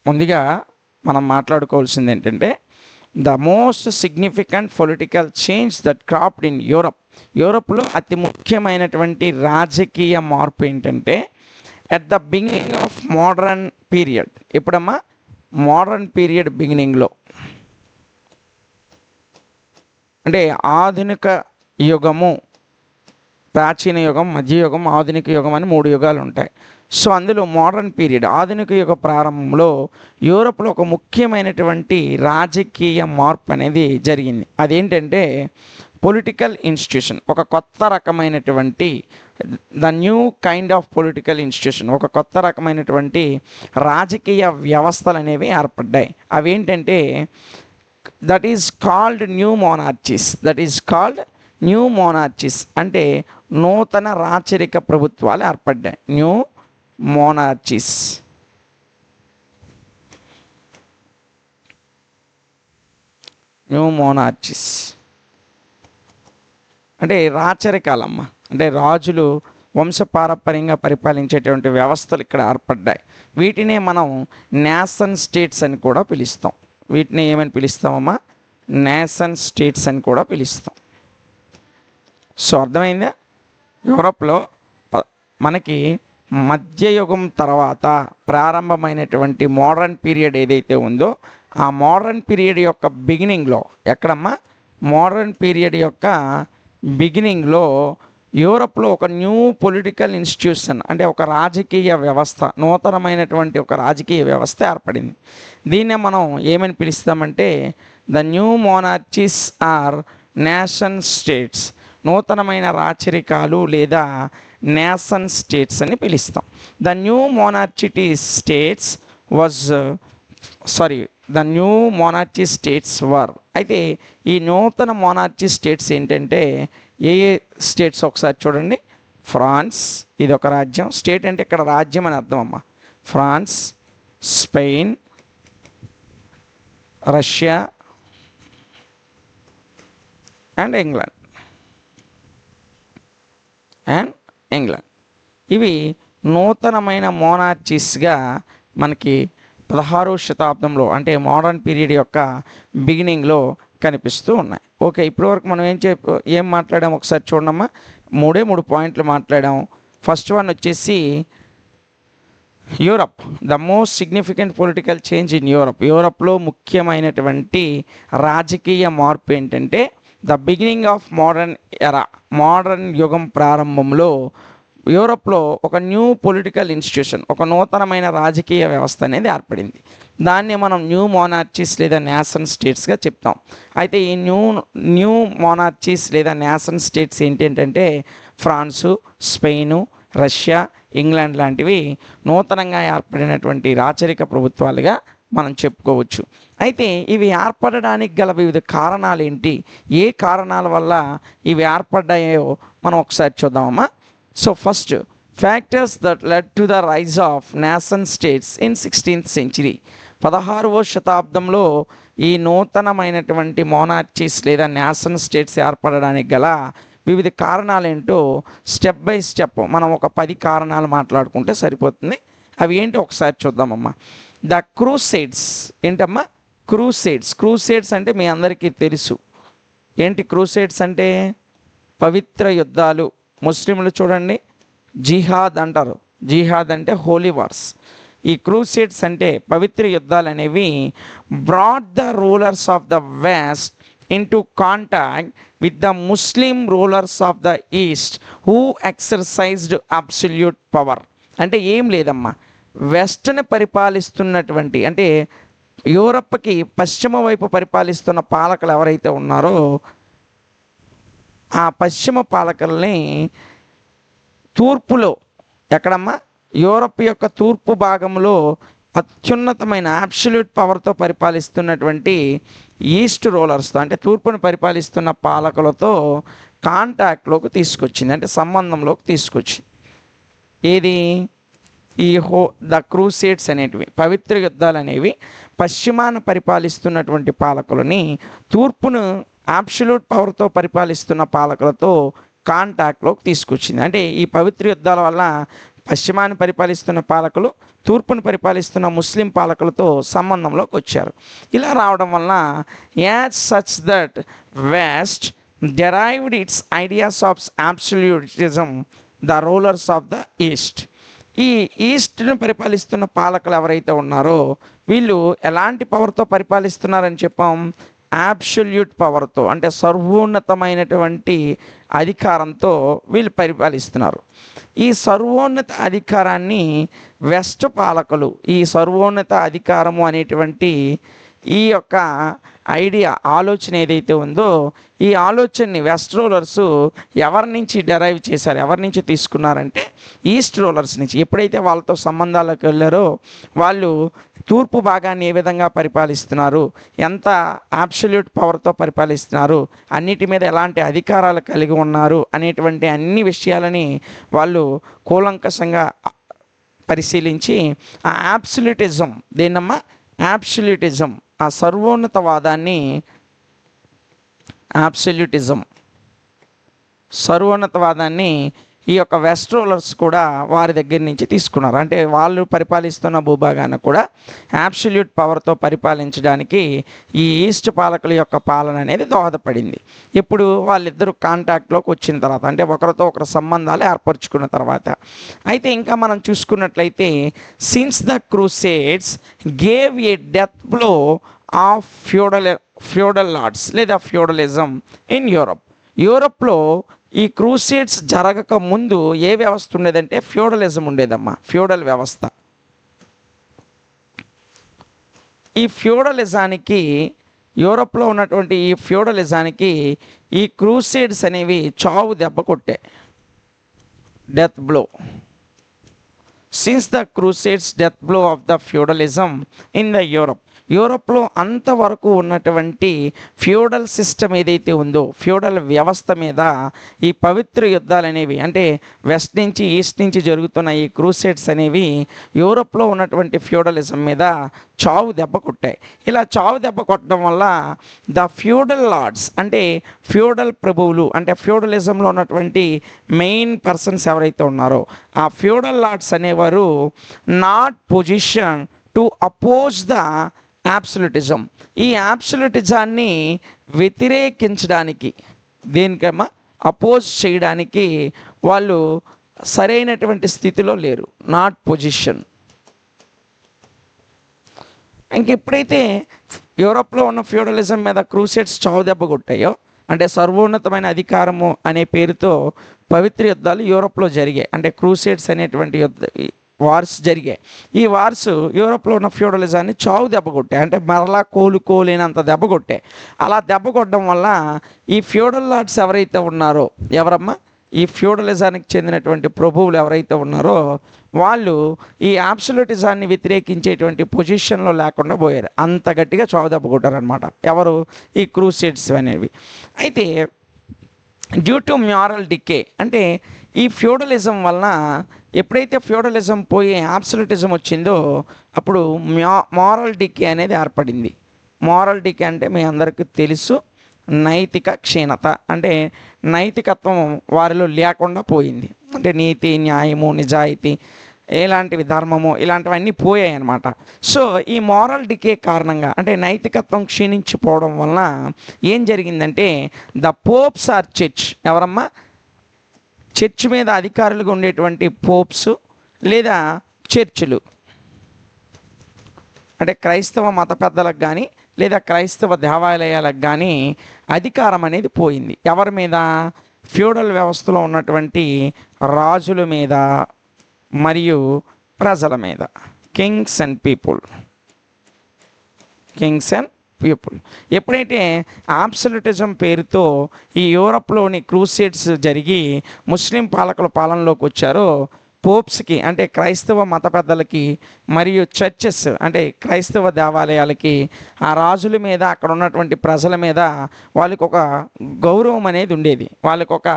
ముందుగా మనం మాట్లాడుకోవాల్సింది ఏంటంటే, the most significant political change that cropped in యూరప్లో అతి ముఖ్యమైనటువంటి రాజకీయ మార్పు ఏంటంటే, at the beginning of modern period. ఎప్పుడమ్మా? మోడర్న్ పీరియడ్ బిగినింగ్లో, అంటే ఆధునిక యుగము, ప్రాచీన యుగం, మధ్యయుగం, ఆధునిక యుగం అని 3 యుగాలు ఉంటాయి. సో అందులో మోడర్న్ పీరియడ్, ఆధునిక యుగ ప్రారంభంలో యూరోప్లో ఒక ముఖ్యమైనటువంటి రాజకీయ మార్పు అనేది జరిగింది. అదేంటంటే పొలిటికల్ ఇన్స్టిట్యూషన్, ఒక కొత్త రకమైనటువంటి the new kind of political institution, ఒక కొత్త రకమైనటువంటి రాజకీయ వ్యవస్థలు అనేవి ఏర్పడ్డాయి. అవేంటంటే దట్ ఈజ్ కాల్డ్ న్యూ మోనార్చీస్. అంటే నూతన రాచరిక ప్రభుత్వాలు ఏర్పడ్డాయి. న్యూ మోనార్చీస్. అంటే రాచరికాలమ్మ, అంటే రాజులు వంశపారపర్యంగా పరిపాలించేటువంటి వ్యవస్థలు ఇక్కడ ఏర్పడ్డాయి. వీటినే మనం నేషన్ స్టేట్స్ అని కూడా పిలుస్తాం. వీటిని ఏమని పిలుస్తామమ్మా? నేషన్ స్టేట్స్ అని కూడా పిలుస్తాం. సో అర్థమైందా? యూరోప్లో మనకి మధ్యయుగం తర్వాత ప్రారంభమైనటువంటి మోడర్న్ పీరియడ్ ఏదైతే ఉందో, ఆ మోడర్న్ పీరియడ్ యొక్క బిగినింగ్లో, ఎక్కడమ్మా? మోడర్న్ పీరియడ్ యొక్క బిగినింగ్లో యూరోప్లో ఒక న్యూ పొలిటికల్ ఇన్స్టిట్యూషన్, అంటే ఒక రాజకీయ వ్యవస్థ, నూతనమైనటువంటి ఒక రాజకీయ వ్యవస్థ ఏర్పడింది. దీన్నే మనం ఏమని పిలుస్తామంటే the new monarchies or nation states. నూతనమైన రాచరికాలు లేదా నేషన్ స్టేట్స్ అని పిలుస్తాం. The new monarchy states were. అయితే ఈ నూతన మోనార్చీ స్టేట్స్ ఏంటంటే ఏ స్టేట్స్ ఒకసారి చూడండి. ఫ్రాన్స్, ఇది ఒక రాజ్యం. స్టేట్ అంటే ఇక్కడ రాజ్యం అని అర్థం అమ్మ. France, Spain, Russia and England. ఇవి నూతనమైన మోనార్చీస్గా మనకి 16వ శతాబ్దంలో, అంటే మోడర్న్ పీరియడ్ యొక్క బిగినింగ్లో కనిపిస్తూ ఉన్నాయి. ఓకే, ఇప్పటివరకు మనం ఏం మాట్లాడాము ఒకసారి చూడమ్మా. 3 పాయింట్లు మాట్లాడాము. ఫస్ట్ వన్ వచ్చేసి Europe, the most significant political change in యూరప్లో ముఖ్యమైనటువంటి రాజకీయ మార్పు ఏంటంటే ద బిగినింగ్ ఆఫ్ మోడర్న్ యుగం ప్రారంభంలో యూరోప్లో ఒక న్యూ పొలిటికల్ ఇన్స్టిట్యూషన్, ఒక నూతనమైన రాజకీయ వ్యవస్థ అనేది ఏర్పడింది. దాన్ని మనం న్యూ మోనార్చీస్ లేదా నేషన్ స్టేట్స్గా చెప్తాం. అయితే ఈ న్యూ మోనార్చీస్ లేదా నేషన్ స్టేట్స్ ఏంటంటే ఫ్రాన్సు, స్పెయిను, రష్యా, ఇంగ్లాండ్ లాంటివి నూతనంగా ఏర్పడినటువంటి రాచరిక ప్రభుత్వాలుగా మనం చెప్పుకోవచ్చు. అయితే ఇవి ఏర్పడడానికి గల వివిధ కారణాలు ఏంటి, ఏ కారణాల వల్ల ఇవి ఏర్పడ్డాయో మనం ఒకసారి చూద్దామమ్మా. So first, factors that led to the rise of nation states in 16th century. 16వ శతాబ్దంలో ఈ నూతనమైనటువంటి మోనార్చీస్ లేదా నేషన్ స్టేట్స్ ఏర్పడడానికి గల వివిధ కారణాలు ఏంటో స్టెప్ బై స్టెప్ మనం ఒక 10 కారణాలు మాట్లాడుకుంటే సరిపోతుంది. అవి ఏంటో ఒకసారి చూద్దామమ్మా. The crusades. ఏంటమ్మా? క్రూసేడ్స్ అంటే మీ అందరికీ తెలుసు. ఏంటి క్రూసేడ్స్ అంటే? పవిత్ర యుద్ధాలు. ముస్లింలు చూడండి జిహాద్ అంటారు. జిహాద్ అంటే హోలీ వార్స్. ఈ క్రూసేడ్స్ అంటే పవిత్ర యుద్ధాలు అనేవి brought the rulers of the west into contact with the Muslim rulers of the East who exercised absolute power. అంటే ఏం లేదమ్మా, వెస్ట్ని పరిపాలిస్తున్నటువంటి అంటే యూరప్కి పశ్చిమ వైపు పరిపాలిస్తున్న పాలకులు ఎవరైతే ఉన్నారో ఆ పశ్చిమ పాలకుల్ని తూర్పులో ఎక్కడమ్మా యూరప్ యొక్క తూర్పు భాగంలో అత్యున్నతమైన అబ్సల్యూట్ పవర్తో పరిపాలిస్తున్నటువంటి ఈస్ట్ రూలర్స్తో అంటే తూర్పును పరిపాలిస్తున్న పాలకులతో కాంటాక్ట్లోకి తీసుకొచ్చింది, అంటే సంబంధంలోకి తీసుకొచ్చింది. ఏది ఈ ద క్రూసేడ్స్ అనేటివి పవిత్ర యుద్ధాలు అనేవి పశ్చిమాన పరిపాలిస్తున్నటువంటి పాలకులని తూర్పును అబ్సల్యూట్ పవర్తో పరిపాలిస్తున్న పాలకులతో కాంటాక్ట్లోకి తీసుకొచ్చింది. అంటే ఈ పవిత్ర యుద్ధాల వల్ల పశ్చిమాన్ని పరిపాలిస్తున్న పాలకులు తూర్పును పరిపాలిస్తున్న ముస్లిం పాలకులతో సంబంధంలోకి వచ్చారు. ఇలా రావడం వల్ల as such that west derived its ideas of absolutism the rulers of the east. ఈ ఈస్ట్ను పరిపాలిస్తున్న పాలకులు ఎవరైతే ఉన్నారో వీళ్ళు ఎలాంటి పవర్తో పరిపాలిస్తున్నారని చెప్పాం, అబ్సల్యూట్ పవర్తో అంటే సర్వోన్నతమైనటువంటి అధికారంతో వీళ్ళు పరిపాలిస్తున్నారు. ఈ సర్వోన్నత అధికారాన్ని వెస్ట్ పాలకులు ఈ సర్వోన్నత అధికారము అనేటువంటి ఈ యొక్క ఐడియా ఆలోచన ఏదైతే ఉందో ఈ ఆలోచనని వెస్ట్ రూలర్స్ ఎవరి నుంచి డెరైవ్ చేశారు, ఎవరి నుంచి తీసుకున్నారంటే ఈస్ట్ రూలర్స్ నుంచి. ఎప్పుడైతే వాళ్ళతో సంబంధాలకు వెళ్ళారో వాళ్ళు తూర్పు భాగాన్ని ఏ విధంగా పరిపాలిస్తున్నారు, ఎంత అబ్సల్యూట్ పవర్తో పరిపాలిస్తున్నారు, అన్నిటి మీద ఎలాంటి అధికారాలు కలిగి ఉన్నారు అనేటువంటి అన్ని విషయాలని వాళ్ళు కూలంకషంగా పరిశీలించి ఆ అబ్సల్యూటిజం దేన్నమ్మా అబ్సల్యూటిజం ఆ సర్వోన్నతవాదాన్ని సర్వోన్నతవాదాన్ని ఈ యొక్క వెస్ట్ రూలర్స్ కూడా వారి దగ్గర నుంచి తీసుకున్నారు. అంటే వాళ్ళు పరిపాలిస్తున్న భూభాగాన్ని కూడా అబ్సల్యూట్ పవర్తో పరిపాలించడానికి ఈ ఈస్ట్ పాలకుల యొక్క పాలన అనేది దోహదపడింది. ఇప్పుడు వాళ్ళిద్దరూ కాంటాక్ట్లోకి వచ్చిన తర్వాత అంటే ఒకరితో ఒకరు సంబంధాలు ఏర్పరచుకున్న తర్వాత. అయితే ఇంకా మనం చూసుకున్నట్లయితే since the crusades gave a death blow of feudal lords లేదా ఫ్యూడలిజం ఇన్ యూరప్లో ఈ క్రూసేడ్స్ జరగక ముందు ఏ వ్యవస్థ ఉండేదంటే ఫ్యూడలిజం ఉండేదమ్మా, ఫ్యూడల్ వ్యవస్థ. ఈ ఫ్యూడలిజానికి యూరప్లో ఉన్నటువంటి ఈ ఫ్యూడలిజానికి ఈ క్రూసేడ్స్ అనేవి చావు దెబ్బ కొట్టాయి, death blow. Since the crusades death blow of the feudalism in the యూరప్లో అంతవరకు ఉన్నటువంటి ఫ్యూడల్ సిస్టమ్ ఏదైతే ఉందో ఫ్యూడల్ వ్యవస్థ మీద ఈ పవిత్ర యుద్ధాలు అనేవి అంటే వెస్ట్ నుంచి ఈస్ట్ నుంచి జరుగుతున్న ఈ క్రూసేడ్స్ అనేవి యూరప్లో ఉన్నటువంటి ఫ్యూడలిజం మీద చావు దెబ్బ కొట్టాయి. ఇలా చావు దెబ్బ కొట్టడం వల్ల ద ఫ్యూడల్ లార్డ్స్ అంటే ఫ్యూడల్ ప్రభువులు అంటే ఫ్యూడలిజంలో ఉన్నటువంటి మెయిన్ పర్సన్స్ ఎవరైతే ఉన్నారో ఆ ఫ్యూడల్ లార్డ్స్ అనేవారు not position to oppose the absolutism. ఈ అబ్సల్యూటిజాన్ని వ్యతిరేకించడానికి దేనికమ్మా అపోజ్ చేయడానికి వాళ్ళు సరైనటువంటి స్థితిలో లేరు, నాట్ పొజిషన్. ఇంకెప్పుడైతే యూరప్లో ఉన్న ఫ్యూడలిజం మీద క్రూసేడ్స్ చావు దెబ్బ కొట్టాయో అంటే సర్వోన్నతమైన అధికారము అనే పేరుతో పవిత్ర యుద్ధాలు యూరప్లో జరిగాయి. అంటే క్రూసేడ్స్ అనేటువంటి వార్స్ జరిగాయి. ఈ వార్స్ యూరప్లో ఉన్న ఫ్యూడలిజాన్ని చావు దెబ్బ కొట్టాయి, అంటే మరలా కోలుకోలేనంత దెబ్బ కొట్టాయి. అలా దెబ్బ కొట్టడం వల్ల ఈ ఫ్యూడల్ లార్డ్స్ ఎవరైతే ఉన్నారో ఎవరమ్మా ఈ ఫ్యూడలిజానికి చెందినటువంటి ప్రభువులు ఎవరైతే ఉన్నారో వాళ్ళు ఈ అబ్సల్యూటిజాన్ని వ్యతిరేకించేటువంటి పొజిషన్లో లేకుండా పోయారు, అంత గట్టిగా చావు దెబ్బ కొట్టారనమాట ఎవరు ఈ క్రూసేడ్స్ అనేవి. అయితే డ్యూ టు మ్యారల్ డికే అంటే ఈ ఫ్యూడలిజం వలన ఎప్పుడైతే ఫ్యూడలిజం పోయి అబ్సల్యూటిజం వచ్చిందో అప్పుడు మారల్ డికే అనేది ఏర్పడింది. మారల్ డికే అంటే మీ అందరికీ తెలుసు నైతిక క్షీణత, అంటే నైతికత్వం వారిలో లేకుండా పోయింది. అంటే నీతి న్యాయము నిజాయితీ ఇలాంటివి ధర్మము ఇలాంటివన్నీ పోయాయి అన్నమాట. సో ఈ మారల్ డికే కారణంగా అంటే నైతికత్వం క్షీణించిపోవడం వలన ఏం జరిగిందంటే ద పోప్స్ ఆర్ చర్చ్ ఎవరమ్మా చర్చ్ మీద అధికారులుగా ఉండేటువంటి పోప్స్ లేదా చర్చిలు అంటే క్రైస్తవ మత పెద్దలకు కానీ లేదా క్రైస్తవ దేవాలయాలకు కానీ అధికారం అనేది పోయింది. ఎవరి మీద? ఫ్యూడల్ వ్యవస్థలో ఉన్నటువంటి రాజుల మీద మరియు ప్రజల మీద. Kings and people. ఎప్పుడైతే ఆబ్సల్యూటిజం పేరుతో ఈ యూరప్లోని క్రూసేడ్స్ జరిగి ముస్లిం పాలకుల పాలనలోకి వచ్చారో, పోప్స్కి అంటే క్రైస్తవ మత పెద్దలకి మరియు చర్చెస్ అంటే క్రైస్తవ దేవాలయాలకి ఆ రాజుల మీద అక్కడ ఉన్నటువంటి ప్రజల మీద వాళ్ళకి ఒక గౌరవం అనేది ఉండేది. వాళ్ళకి ఒక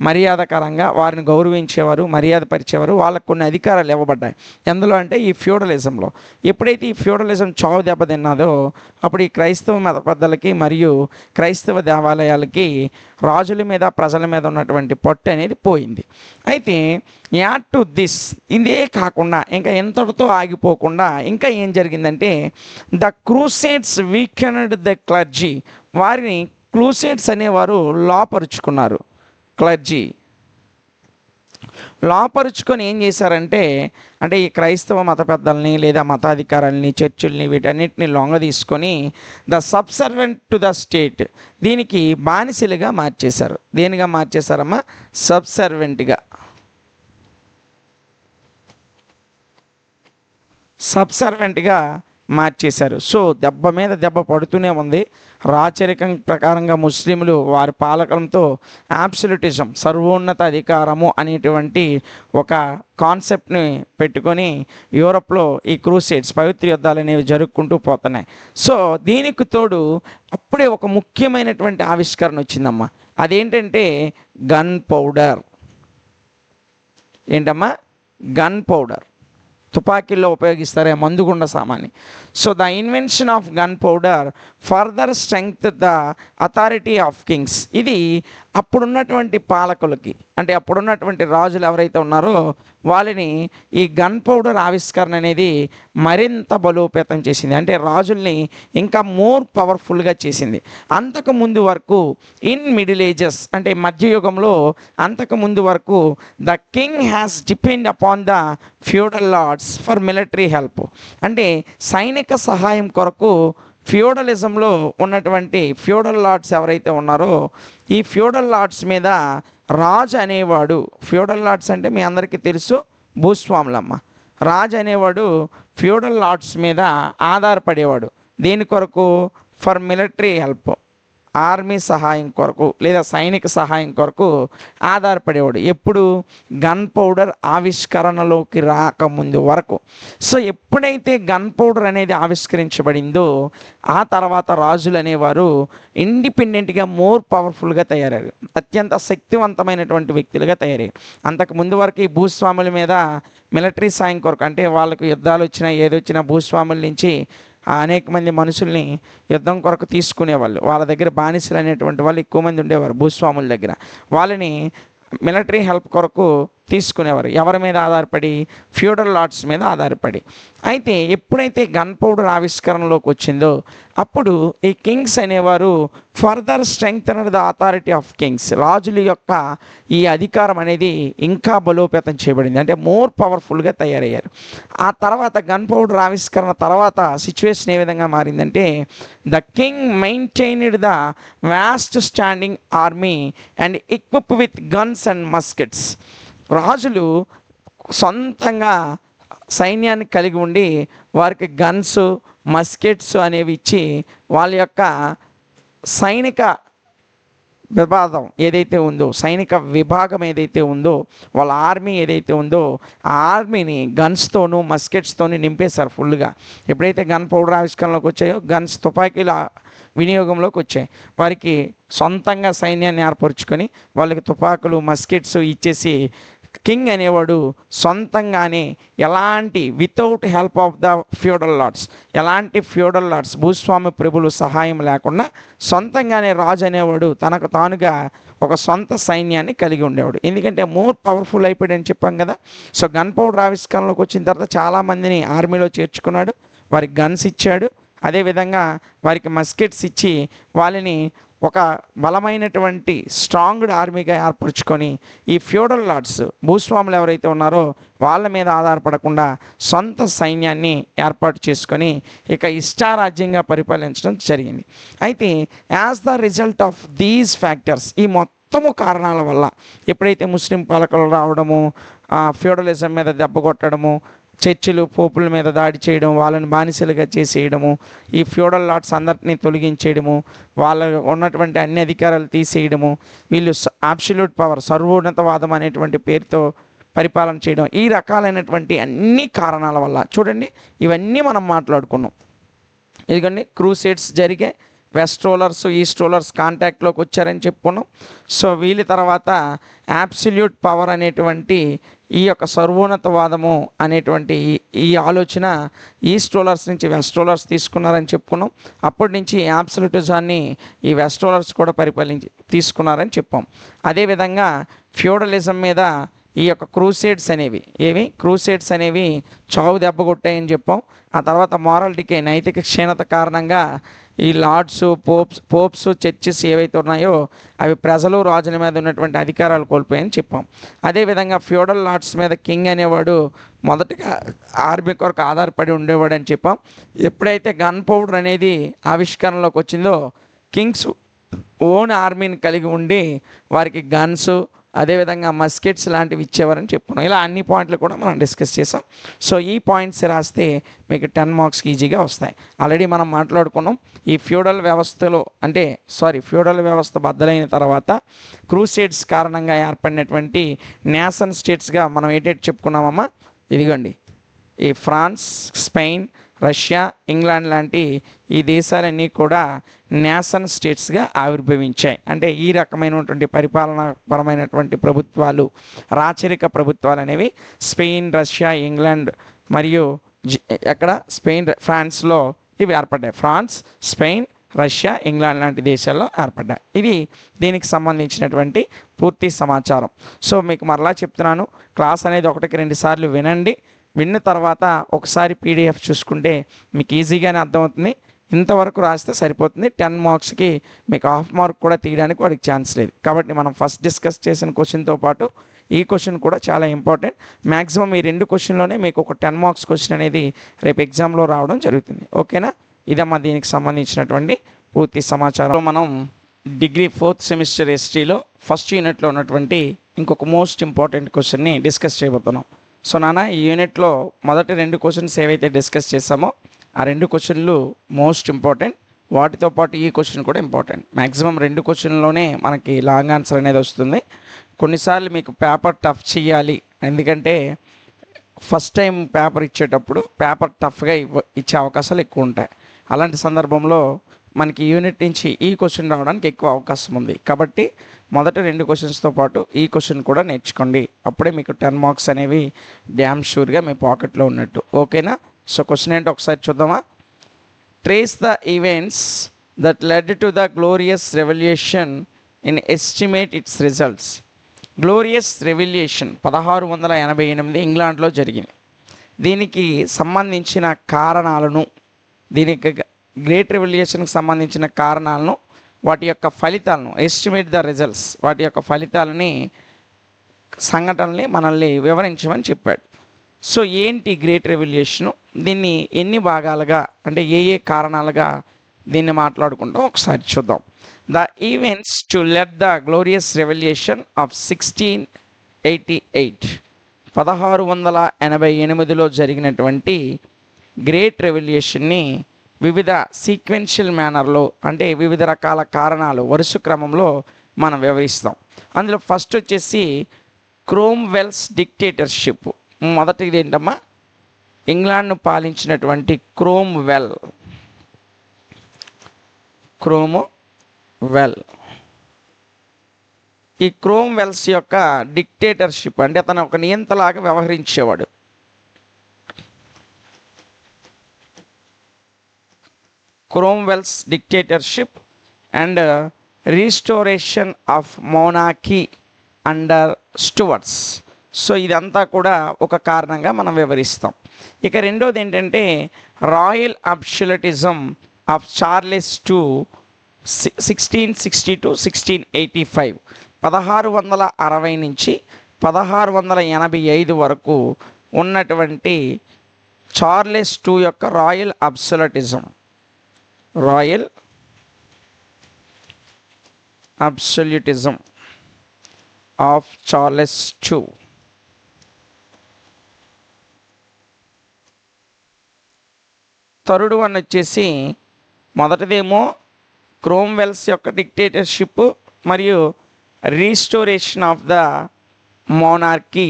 మర్యాదకరంగా వారిని గౌరవించేవారు, మర్యాద పరిచేవారు. వాళ్ళకు కొన్ని అధికారాలు ఇవ్వబడ్డాయి. ఎందులో అంటే ఈ ఫ్యూడలిజంలో. ఎప్పుడైతే ఈ ఫ్యూడలిజం చావు దెబ్బతిన్నదో అప్పుడు ఈ క్రైస్తవ మత పెద్దలకి మరియు క్రైస్తవ దేవాలయాలకి రాజుల మీద ప్రజల మీద ఉన్నటువంటి పట్టు అనేది పోయింది. అయితే యాడ్ టు దిస్, ఇదే కాకుండా ఇంకా ఎంతటితో ఆగిపోకుండా ఇంకా ఏం జరిగిందంటే the crusades weekend the clergy. వారిని క్రూసేడ్స్ అనేవారు లోపరుచుకున్నారు. క్లర్జీ లోపరుచుకొని ఏం చేశారంటే అంటే ఈ క్రైస్తవ మత పెద్దల్ని లేదా మతాధికారాలని చర్చిల్ని వీటన్నిటిని లొంగ తీసుకొని the subservient to the state, దీనికి బానిసలుగా మార్చేశారు. దేనిగా మార్చేశారమ్మా? సబ్సర్వెంట్గా మార్చేశారు. సో దెబ్బ మీద దెబ్బ పడుతూనే ఉంది. రాచరికం ప్రకారంగా ముస్లింలు వారి పాలకంతో అబ్సల్యూటిజం సర్వోన్నత అధికారము అనేటువంటి ఒక కాన్సెప్ట్ని పెట్టుకొని యూరప్లో ఈ క్రూసేడ్స్ పవిత్ర యుద్ధాలు అనేవి జరుపుకుంటూ పోతున్నాయి. సో దీనికి తోడు అప్పుడే ఒక ముఖ్యమైనటువంటి ఆవిష్కరణ వచ్చిందమ్మా. అదేంటంటే గన్ పౌడర్. ఏంటమ్మా? Gunpowder. తుపాకీల్లో ఉపయోగిస్తారే మందుగుండ సామాన్ని. So the invention of gunpowder further strength the authority of kings. ఇది అప్పుడున్నటువంటి పాలకులకి అంటే అప్పుడున్నటువంటి రాజులు ఎవరైతే ఉన్నారో వాళ్ళని ఈ గన్ పౌడర్ ఆవిష్కరణ అనేది మరింత బలోపేతం చేసింది. అంటే రాజుల్ని ఇంకా మోర్ పవర్ఫుల్గా చేసింది. అంతకు ముందు వరకు ఇన్ మిడిల్ ఏజెస్ అంటే మధ్యయుగంలో అంతకు ముందు వరకు the king has depend upon the feudal lords for military help. అంటే సైనిక సహాయం కొరకు ఫ్యూడలిజంలో ఉన్నటువంటి ఫ్యూడల్ లార్డ్స్ ఎవరైతే ఉన్నారో ఈ ఫ్యూడల్ లార్డ్స్ మీద రాజు అనేవాడు, ఫ్యూడల్ లార్డ్స్ అంటే మీ అందరికీ తెలుసు భూస్వాములమ్మ. రాజు అనేవాడు ఫ్యూడల్ లార్డ్స్ మీద ఆధారపడేవాడు. దేని కొరకు? ఫర్ మిలిటరీ హెల్ప్, ఆర్మీ సహాయం కొరకు లేదా సైనిక సహాయం కొరకు ఆధారపడేవాడు. ఎప్పుడు? గన్ పౌడర్ ఆవిష్కరణలోకి రాకముందు వరకు. సో ఎప్పుడైతే గన్ పౌడర్ అనేది ఆవిష్కరించబడిందో ఆ తర్వాత రాజులు అనేవారు ఇండిపెండెంట్గా మోర్ పవర్ఫుల్గా తయారయ్యారు. అత్యంత శక్తివంతమైనటువంటి వ్యక్తులుగా తయారయ్యారు. అంతకు ముందు వరకు ఈ భూస్వాముల మీద మిలిటరీ సాయం కొరకు అంటే వాళ్ళకు యుద్ధాలు వచ్చినా ఏదొచ్చినా భూస్వాముల నుంచి అనేక మంది మనుషుల్ని యుద్ధం కొరకు తీసుకునేవాళ్ళు. వాళ్ళ దగ్గర బానిసలు అనేటువంటి వాళ్ళు ఎక్కువ మంది ఉండేవారు భూస్వాముల దగ్గర. వాళ్ళని మిలిటరీ హెల్ప్ కొరకు తీసుకునేవారు. ఎవరి మీద ఆధారపడి? ఫ్యూడల్ లార్డ్స్ మీద ఆధారపడి. అయితే ఎప్పుడైతే గన్ పౌడర్ ఆవిష్కరణలోకి వచ్చిందో అప్పుడు ఈ కింగ్స్ అనేవారు further strengthened the authority of kings. రాజుల యొక్క ఈ అధికారం అనేది ఇంకా బలోపేతం చేయబడింది. అంటే మోర్ పవర్ఫుల్గా తయారయ్యారు. ఆ తర్వాత గన్ పౌడర్ ఆవిష్కరణ తర్వాత సిచ్యువేషన్ ఏ విధంగా మారిందంటే the king maintained the vast standing army and equip with guns and muskets. రాజులు సొంతంగా సైన్యాన్ని కలిగి ఉండి వారికి గన్స్ మస్కెట్స్ అనేవి ఇచ్చి వాళ్ళ యొక్క సైనిక విభాగం ఏదైతే ఉందో సైనిక విభాగం ఏదైతే ఉందో వాళ్ళ ఆర్మీ ఏదైతే ఉందో ఆ ఆర్మీని గన్స్తోనూ మస్కెట్స్తోనూ నింపేశారు ఫుల్గా. ఎప్పుడైతే గన్ పౌడర్ ఆవిష్కరణలోకి వచ్చాయో గన్స్ తుపాకీల వినియోగంలోకి వచ్చాయి. వారికి సొంతంగా సైన్యాన్ని ఏర్పరచుకొని వాళ్ళకి తుపాకులు మస్కెట్స్ ఇచ్చేసి కింగ్ అనేవాడు సొంతంగానే ఎలాంటి without help of the feudal lords ఎలాంటి ఫ్యూడల్ లార్డ్స్ భూస్వామి ప్రభులు సహాయం లేకుండా సొంతంగానే రాజు అనేవాడు తనకు తానుగా ఒక సొంత సైన్యాన్ని కలిగి ఉండేవాడు. ఎందుకంటే మోర్ పవర్ఫుల్ అయిపోయాడని చెప్పాం కదా. సో గన్ పౌడర్ ఆవిష్కరణలోకి వచ్చిన తర్వాత చాలామందిని ఆర్మీలో చేర్చుకున్నాడు, వారికి గన్స్ ఇచ్చాడు. అదేవిధంగా వారికి మస్కెట్స్ ఇచ్చి వాళ్ళని ఒక బలమైనటువంటి స్ట్రాంగ్డ్ ఆర్మీగా ఏర్పరచుకొని ఈ ఫ్యూడల్ లార్డ్స్ భూస్వాములు ఎవరైతే ఉన్నారో వాళ్ళ మీద ఆధారపడకుండా సొంత సైన్యాన్ని ఏర్పాటు చేసుకొని ఇక ఇష్టారాజ్యంగా పరిపాలించడం జరిగింది. అయితే as the result of these factors, ఈ మొత్తము కారణాల వల్ల ఎప్పుడైతే ముస్లిం పాలకులు రావడము, ఫ్యూడలిజం మీద దెబ్బ కొట్టడము, చర్చిలు పోపుల మీద దాడి చేయడం, వాళ్ళని బానిసలుగా చేసేయడము, ఈ ఫ్యూడల్ లార్డ్స్ అందరినీ తొలగించేయడము, వాళ్ళ ఉన్నటువంటి అన్ని అధికారాలు తీసేయడము, వీళ్ళు అబ్సల్యూట్ పవర్ సర్వోన్నతవాదం అనేటువంటి పేరుతో పరిపాలన చేయడం, ఈ రకాలైనటువంటి అన్ని కారణాల వల్ల చూడండి ఇవన్నీ మనం మాట్లాడుకున్నాం. ఇదిగోండి క్రూసేడ్స్ జరిగే, వెస్ట్ రోలర్స్ ఈస్ట్ రోలర్స్ కాంటాక్ట్లోకి వచ్చారని చెప్పుకున్నాం. సో వీళ్ళ తర్వాత అబ్సల్యూట్ పవర్ అనేటువంటి ఈ యొక్క సర్వోన్నతవాదము అనేటువంటి ఈ ఆలోచన ఈస్ట్ రోలర్స్ నుంచి వెస్ట్ రోలర్స్ తీసుకున్నారని చెప్పుకున్నాం. అప్పటి నుంచి అబ్సల్యూటిజాన్ని ఈ వెస్ట్ రోలర్స్ కూడా తీసుకున్నారని చెప్పాం. అదేవిధంగా ఫ్యూడలిజం మీద ఈ యొక్క క్రూసేడ్స్ అనేవి చావు దెబ్బ కొట్టాయని చెప్పాం. ఆ తర్వాత మారల్ డికే, నైతిక క్షీణత కారణంగా ఈ లార్డ్స్ పోప్స్ చర్చెస్ ఏవైతే ఉన్నాయో అవి ప్రజలు రాజుల మీద ఉన్నటువంటి అధికారాలు కోల్పోయాయని చెప్పాం. అదేవిధంగా ఫ్యూడల్ లార్డ్స్ మీద కింగ్ అనేవాడు మొదటగా ఆర్మీ కొరకు ఆధారపడి ఉండేవాడు అని చెప్పాం. ఎప్పుడైతే గన్ పౌడర్ అనేది ఆవిష్కరణలోకి వచ్చిందో కింగ్స్ ఓన్ ఆర్మీని కలిగి ఉండి వారికి గన్స్ అదేవిధంగా మస్కెట్స్ లాంటివి ఇచ్చేవారని చెప్పుకున్నాం. ఇలా అన్ని పాయింట్లు కూడా మనం డిస్కస్ చేసాం. సో ఈ పాయింట్స్ రాస్తే మీకు 10 మార్క్స్కి ఈజీగా వస్తాయి. ఆల్రెడీ మనం మాట్లాడుకున్నాం ఈ ఫ్యూడల్ వ్యవస్థ బద్దలైన తర్వాత క్రూసేడ్స్ కారణంగా ఏర్పడినటువంటి నేషన్ స్టేట్స్గా మనం ఏంటంటే చెప్పుకున్నామమ్మా. ఇదిగోండి ఈ ఫ్రాన్స్, స్పెయిన్, రష్యా, ఇంగ్లాండ్ లాంటి ఈ దేశాలన్నీ కూడా నేషన్ స్టేట్స్గా ఆవిర్భవించాయి. అంటే ఈ రకమైనటువంటి పరిపాలనాపరమైనటువంటి ప్రభుత్వాలు, రాచరిక ప్రభుత్వాలు అనేవి స్పెయిన్, రష్యా, ఇంగ్లాండ్ మరియు ఫ్రాన్స్లో ఇవి ఏర్పడ్డాయి. ఫ్రాన్స్, స్పెయిన్, రష్యా, ఇంగ్లాండ్ లాంటి దేశాల్లో ఏర్పడ్డాయి. ఇది దీనికి సంబంధించినటువంటి పూర్తి సమాచారం. సో మీకు మరలా చెప్తున్నాను, క్లాస్ అనేది 1కి 2 సార్లు వినండి. విన్న తర్వాత ఒకసారి పీడిఎఫ్ చూసుకుంటే మీకు ఈజీగానే అర్థమవుతుంది. ఇంతవరకు రాస్తే సరిపోతుంది. 10 మార్క్స్కి మీకు హాఫ్ మార్క్ కూడా తీయడానికి వాడికి ఛాన్స్ లేదు. కాబట్టి మనం ఫస్ట్ డిస్కస్ చేసిన క్వశ్చన్తో పాటు ఈ క్వశ్చన్ కూడా చాలా ఇంపార్టెంట్. మ్యాక్సిమం ఈ 2 క్వశ్చన్లోనే మీకు ఒక 10 మార్క్స్ క్వశ్చన్ అనేది రేపు ఎగ్జామ్లో రావడం జరుగుతుంది. ఓకేనా? ఇదమ్మా దీనికి సంబంధించినటువంటి పూర్తి సమాచారం. మనం డిగ్రీ 4th సెమిస్టర్ హిస్టరీలో ఫస్ట్ యూనిట్లో ఉన్నటువంటి ఇంకొక మోస్ట్ ఇంపార్టెంట్ క్వశ్చన్ని డిస్కస్ చేయబోతున్నాం. సో నాన్న, ఈ యూనిట్లో మొదటి 2 క్వశ్చన్స్ ఏవైతే డిస్కస్ చేసామో ఆ 2 క్వశ్చన్లు మోస్ట్ ఇంపార్టెంట్. వాటితో పాటు ఈ క్వశ్చన్ కూడా ఇంపార్టెంట్. మ్యాక్సిమం 2 క్వశ్చన్లోనే మనకి లాంగ్ ఆన్సర్ అనేది వస్తుంది. కొన్నిసార్లు మీకు పేపర్ టఫ్ చేయాలి, ఎందుకంటే ఫస్ట్ టైం పేపర్ ఇచ్చేటప్పుడు పేపర్ టఫ్గా ఇచ్చే అవకాశాలు ఎక్కువ ఉంటాయి. అలాంటి సందర్భంలో మనకి యూనిట్ నుంచి ఈ క్వశ్చన్ రావడానికి ఎక్కువ అవకాశం ఉంది. కాబట్టి మొదటి 2 క్వశ్చన్స్తో పాటు ఈ క్వశ్చన్ కూడా నేర్చుకోండి. అప్పుడే మీకు 10 మార్క్స్ అనేవి డ్యామ్ షూర్గా మీ పాకెట్లో ఉన్నట్టు. ఓకేనా? సో క్వశ్చన్ ఏంటో ఒకసారి చూద్దామా. Trace the events that led to the glorious revolution in estimate it's results. Glorious revolution 1688 ఇంగ్లాండ్లో జరిగింది. దీనికి సంబంధించిన కారణాలను, దీనికి గ్రేట్ రెవల్యూషన్కి సంబంధించిన కారణాలను, వాటి యొక్క ఫలితాలను, ఎస్టిమేట్ ద రిజల్ట్స్, వాటి యొక్క సంఘటనల్ని మనల్ని వివరించమని చెప్పాడు. సో ఏంటి గ్రేట్ రెవల్యూషను, దీన్ని ఎన్ని భాగాలుగా, అంటే ఏ కారణాలుగా దీన్ని మాట్లాడుకుంటాం ఒకసారి చూద్దాం. The events to lead the glorious revolution of 1688, 1688లో జరిగినటువంటి గ్రేట్ రెవల్యూషన్ని వివిధ సీక్వెన్షియల్ మేనర్లో, అంటే వివిధ రకాల కారణాలు వరుస క్రమంలో మనం వివరిస్తాం. అందులో ఫస్ట్ వచ్చేసి క్రోమ్వెల్స్ డిక్టేటర్షిప్. మొదటిది ఏంటమ్మా, ఇంగ్లాండ్ను పాలించినటువంటి క్రోమ్వెల్. ఈ క్రోమ్వెల్స్ యొక్క డిక్టేటర్షిప్, అంటే అతను ఒక నియంతలాగా వ్యవహరించేవాడు. Cromwell's dictatorship and restoration of monarchy under Stuarts. So ఇదంతా కూడా ఒక కారణంగా మనం వివరిస్తాం. ఇక రెండోది ఏంటంటే royal absolutism of Charles two 1660 to 1685, 1660 నుంచి 1685 వరకు ఉన్నటువంటి చార్లెస్ టూ యొక్క royal absolutism of Charles two. Third one వచ్చేసి మొదటిదేమో క్రోమ్వెల్స్ యొక్క డిక్టేటర్షిప్ మరియు restoration of the monarchy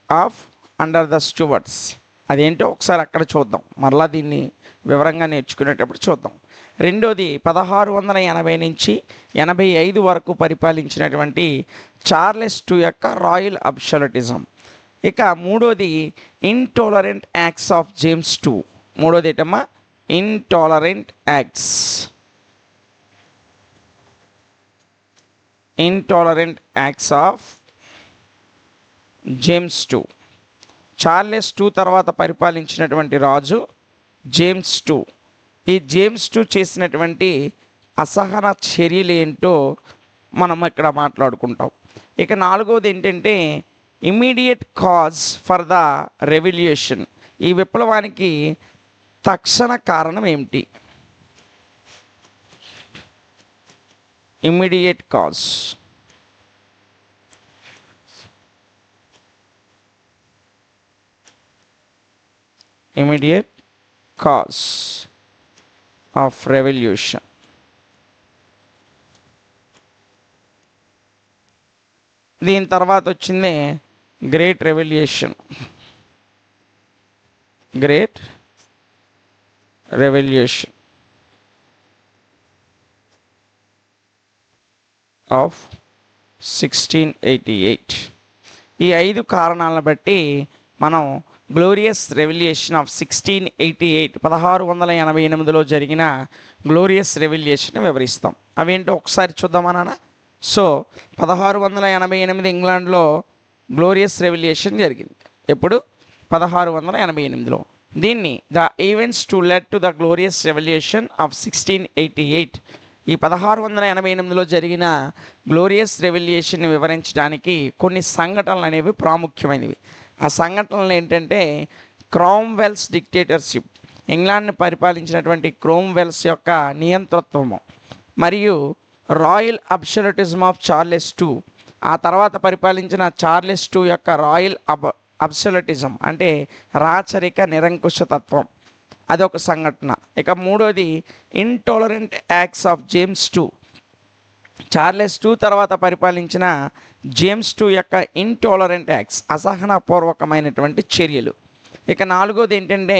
of under the Stuarts. అదేంటో ఒకసారి అక్కడ చూద్దాం, మరలా దీన్ని వివరంగా నేర్చుకునేటప్పుడు చూద్దాం. రెండోది 1680 నుంచి 85 వరకు పరిపాలించినటువంటి చార్లెస్ టూ యొక్క రాయల్ అబ్సల్యూటిజం. ఇక మూడోది intolerant acts of James two. మూడోది ఏంటమ్మా? Intolerant acts of James two. Charles two తర్వాత పరిపాలించినటువంటి రాజు జేమ్స్ టూ. ఈ జేమ్స్ టూ చేసినటువంటి అసహన చర్యలు ఏంటో మనం ఇక్కడ మాట్లాడుకుంటాం. ఇక నాలుగవది ఏంటంటే immediate cause for the revolution. ఈ విప్లవానికి తక్షణ కారణం ఏమిటి? Immediate cause. Immediate cause of revolution. దీని తర్వాత వచ్చింది గ్రేట్ రెవల్యూషన్. ఆఫ్ 1688. ఈ 5 కారణాలను బట్టి మనం గ్లోరియస్ రెవల్యూషన్ ఆఫ్ 1688 1688లో జరిగిన గ్లోరియస్ రెవల్యూషన్ వివరిస్తాం. అవేంటో ఒకసారి చూద్దామా నాన్న? సో 1688 ఇంగ్లాండ్లో గ్లోరియస్ రెవల్యూషన్ జరిగింది. ఎప్పుడు? 1688లో. దీన్ని the events to lead to the glorious revolution of 1688. ఈ 1688లో జరిగిన గ్లోరియస్ రెవల్యూషన్ వివరించడానికి కొన్ని సంఘటనలు అనేవి ప్రాముఖ్యమైనవి. ఆ సంఘటనలు ఏంటంటే క్రోమ్వెల్స్ డిక్టేటర్షిప్, ఇంగ్లాండ్ని పరిపాలించినటువంటి క్రోమ్వెల్స్ యొక్క నియంతృత్వము, మరియు royal absolutism of Charles two, ఆ తర్వాత పరిపాలించిన చార్లెస్ టూ యొక్క రాయల్ అబ్సల్యూటిజం అంటే రాచరిక నిరంకుశతత్వం, అదొక సంఘటన. ఇక మూడోది intolerant acts of James two. Charles two తర్వాత పరిపాలించిన జేమ్స్ టూ యొక్క ఇంటాలరెంట్ యాక్ట్స్, అసహనపూర్వకమైనటువంటి చర్యలు. ఇక నాలుగోది ఏంటంటే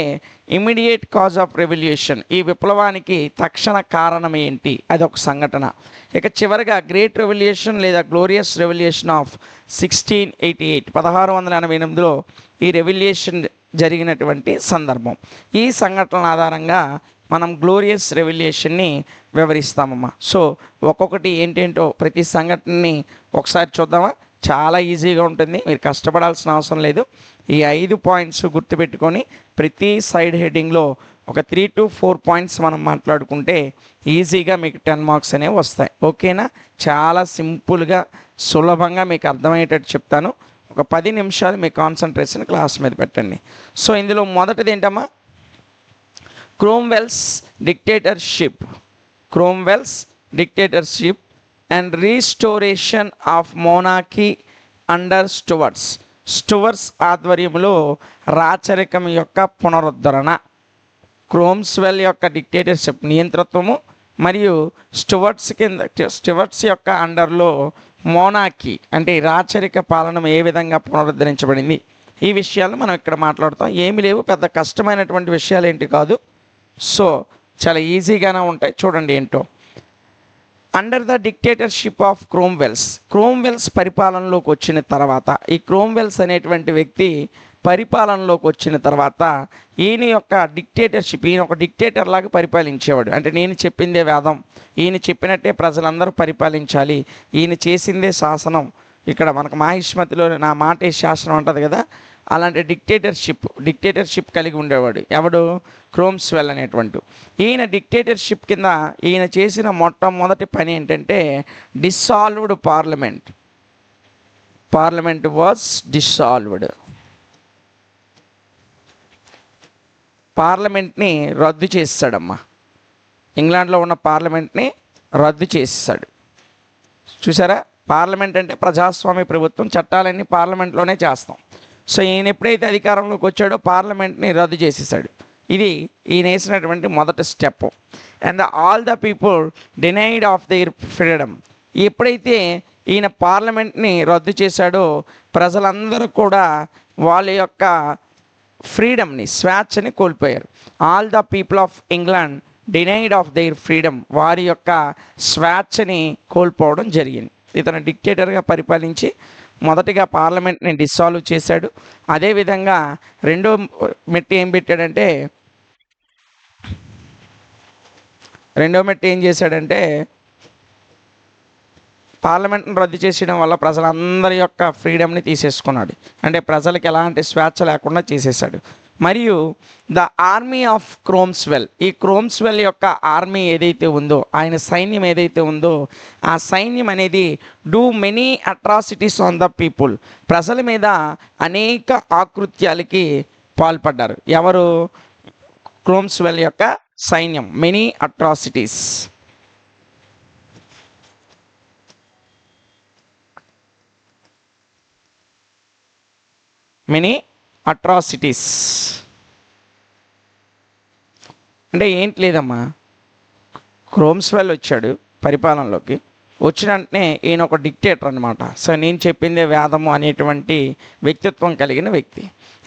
ఇమ్మీడియట్ కాజ్ ఆఫ్ రెవల్యూషన్. ఈ విప్లవానికి తక్షణ కారణం ఏంటి? అదొక సంఘటన. ఇక చివరిగా గ్రేట్ రెవల్యూషన్ లేదా గ్లోరియస్ రెవల్యూషన్ ఆఫ్ 1688 1688లో ఈ రెవల్యూషన్ జరిగినటువంటి సందర్భం. ఈ సంఘటనల ఆధారంగా మనం గ్లోరియస్ రెవల్యూషన్ని వివరిస్తామమ్మా. సో ఒక్కొక్కటి ఏంటేంటో ప్రతి సంఘటనని ఒకసారి చూద్దామా? చాలా ఈజీగా ఉంటుంది, మీరు కష్టపడాల్సిన అవసరం లేదు. ఈ 5 పాయింట్స్ గుర్తుపెట్టుకొని ప్రతి సైడ్ హెడ్డింగ్లో ఒక 3 to 4 పాయింట్స్ మనం మాట్లాడుకుంటే ఈజీగా మీకు 10 మార్క్స్ అనేవి వస్తాయి. ఓకేనా? చాలా సింపుల్గా సులభంగా మీకు అర్థమయ్యేటట్టు చెప్తాను. ఒక 10 నిమిషాలు మీ కాన్సన్ట్రేషన్ క్లాస్ మీద పెట్టండి. సో ఇందులో మొదటిది ఏంటమ్మా? Cromwell's dictatorship and restoration of monarchy under Stuarts ఆధ్వర్యంలో రాచరికం యొక్క పునరుద్ధరణ. క్రోమ్వెల్ యొక్క డిక్టేటర్షిప్ నియంతృత్వము మరియు స్టూవర్ట్స్ యొక్క అండర్లో మోనార్కీ అంటే రాచరిక పాలన ఏ విధంగా పునరుద్ధరించబడింది, ఈ విషయాలు మనం ఇక్కడ మాట్లాడుతాం. ఏమి లేవు, పెద్ద కష్టమైనటువంటి విషయాలు ఏంటి కాదు. సో చాలా ఈజీగానే ఉంటాయి, చూడండి ఏంటో. అండర్ ద డిక్టేటర్షిప్ ఆఫ్ క్రోమ్వెల్స్ పరిపాలనలోకి వచ్చిన తర్వాత, ఈ క్రోమ్వెల్స్ అనేటువంటి వ్యక్తి పరిపాలనలోకి వచ్చిన తర్వాత ఈయన యొక్క డిక్టేటర్షిప్, ఈయన ఒక డిక్టేటర్ లాగా పరిపాలించేవాడు. అంటే నేను చెప్పిందే వేదం, ఈయన చెప్పినట్టే ప్రజలందరూ పరిపాలించాలి, ఈయన చేసిందే శాసనం. ఇక్కడ మనకు మాహిష్మతిలో నా మాటే శాసనం ఉంటుంది కదా, అలాంటి డిక్టేటర్షిప్ కలిగి ఉండేవాడు. ఎవడు? క్రోమ్స్వెల్ అనేటువంటి. ఈయన డిక్టేటర్షిప్ కింద ఈయన చేసిన మొట్టమొదటి పని ఏంటంటే డిస్సాల్వ్డ్ పార్లమెంట్ వాజ్ డిస్సాల్వ్డ్. పార్లమెంట్ని రద్దు చేస్తాడమ్మా. ఇంగ్లాండ్లో ఉన్న పార్లమెంట్ని రద్దు చేస్తాడు. చూసారా, పార్లమెంట్ అంటే ప్రజాస్వామ్య ప్రభుత్వం, చట్టాలన్నీ పార్లమెంట్లోనే చేస్తాం. సో ఈయన ఎప్పుడైతే అధికారంలోకి వచ్చాడో పార్లమెంట్ని రద్దు చేసేసాడు. ఇది ఈయన వేసినటువంటి మొదటి step. And all the people denied of their freedom. ఎప్పుడైతే ఈయన పార్లమెంట్ని రద్దు చేశాడో ప్రజలందరూ కూడా వాళ్ళ యొక్క ఫ్రీడమ్ని, స్వేచ్ఛని కోల్పోయారు. All the people of England denied of their freedom, వారి యొక్క స్వేచ్ఛని కోల్పోవడం జరిగింది. ఇతను డిక్టేటర్గా పరిపాలించి మొదటిగా పార్లమెంట్ని డిస్సాల్వ్ చేశాడు. అదేవిధంగా రెండో మెట్టు ఏం చేశాడంటే పార్లమెంట్ని రద్దు చేసేయడం వల్ల ప్రజలందరి యొక్క ఫ్రీడమ్ని తీసేసుకున్నాడు. అంటే ప్రజలకు ఎలాంటి స్వేచ్ఛ లేకుండా చేసేసాడు. మరియు ద ఆర్మీ ఆఫ్ క్రోమ్స్వెల్, ఈ క్రోమ్స్వెల్ యొక్క ఆర్మీ ఏదైతే ఉందో, ఆయన సైన్యం ఏదైతే ఉందో, ఆ సైన్యం అనేది do many atrocities on the people, ప్రజల మీద అనేక ఆకృత్యాలకి పాల్పడ్డారు. ఎవరు? క్రోమ్స్వెల్ యొక్క సైన్యం. Many atrocities. అంటే ఏంటి లేదమ్మా, క్రోమ్స్వెల్ వచ్చాడు పరిపాలనలోకి. వచ్చిన వెంటనే ఈయన ఒక డిక్టేటర్ అనమాట. సో నేను చెప్పిందే వేదము అనేటువంటి వ్యక్తిత్వం కలిగిన వ్యక్తి.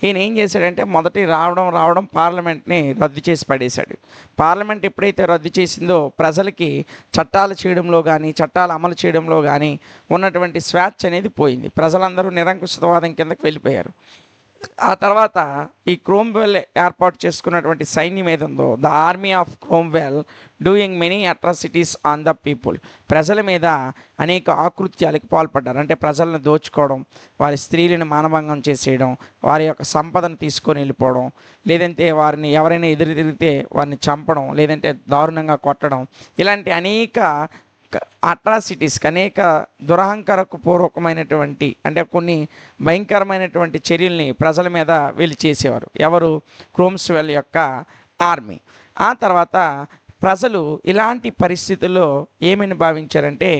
ఈయన ఏం చేశాడంటే మొదటి రావడం పార్లమెంట్ని రద్దు చేసి పడేశాడు. పార్లమెంట్ ఎప్పుడైతే రద్దు చేసిందో ప్రజలకి చట్టాలు చేయడంలో కానీ, చట్టాలు అమలు చేయడంలో కానీ ఉన్నటువంటి స్వేచ్ఛ అనేది పోయింది. ప్రజలందరూ నిరంకుశవాదం కిందకి వెళ్ళిపోయారు. ఆ తర్వాత ఈ క్రోమ్వెల్ ఏర్పాటు చేసుకున్నటువంటి సైన్యం ఏదుందో, the army of Cromwell doing many atrocities on the people, ప్రజల మీద అనేక ఆకృత్యాలకు పాల్పడ్డారు. అంటే ప్రజలను దోచుకోవడం, వారి స్త్రీలను మానభంగం చేసేయడం, వారి యొక్క సంపదను తీసుకొని వెళ్ళిపోవడం, లేదంటే వారిని ఎవరైనా ఎదురు తిరిగితే వారిని చంపడం, లేదంటే దారుణంగా కొట్టడం, ఇలాంటి అనేక అట్రాసిటీస్కి, అనేక దురహంకారకు పూర్వకమైనటువంటి, అంటే కొన్ని భయంకరమైనటువంటి చర్యల్ని ప్రజల మీద వీళ్ళు చేసేవారు. ఎవరు? క్రోమ్స్వెల్ యొక్క ఆర్మీ. ఆ తర్వాత ప్రజలు ఇలాంటి పరిస్థితుల్లో ఏమని భావించారంటే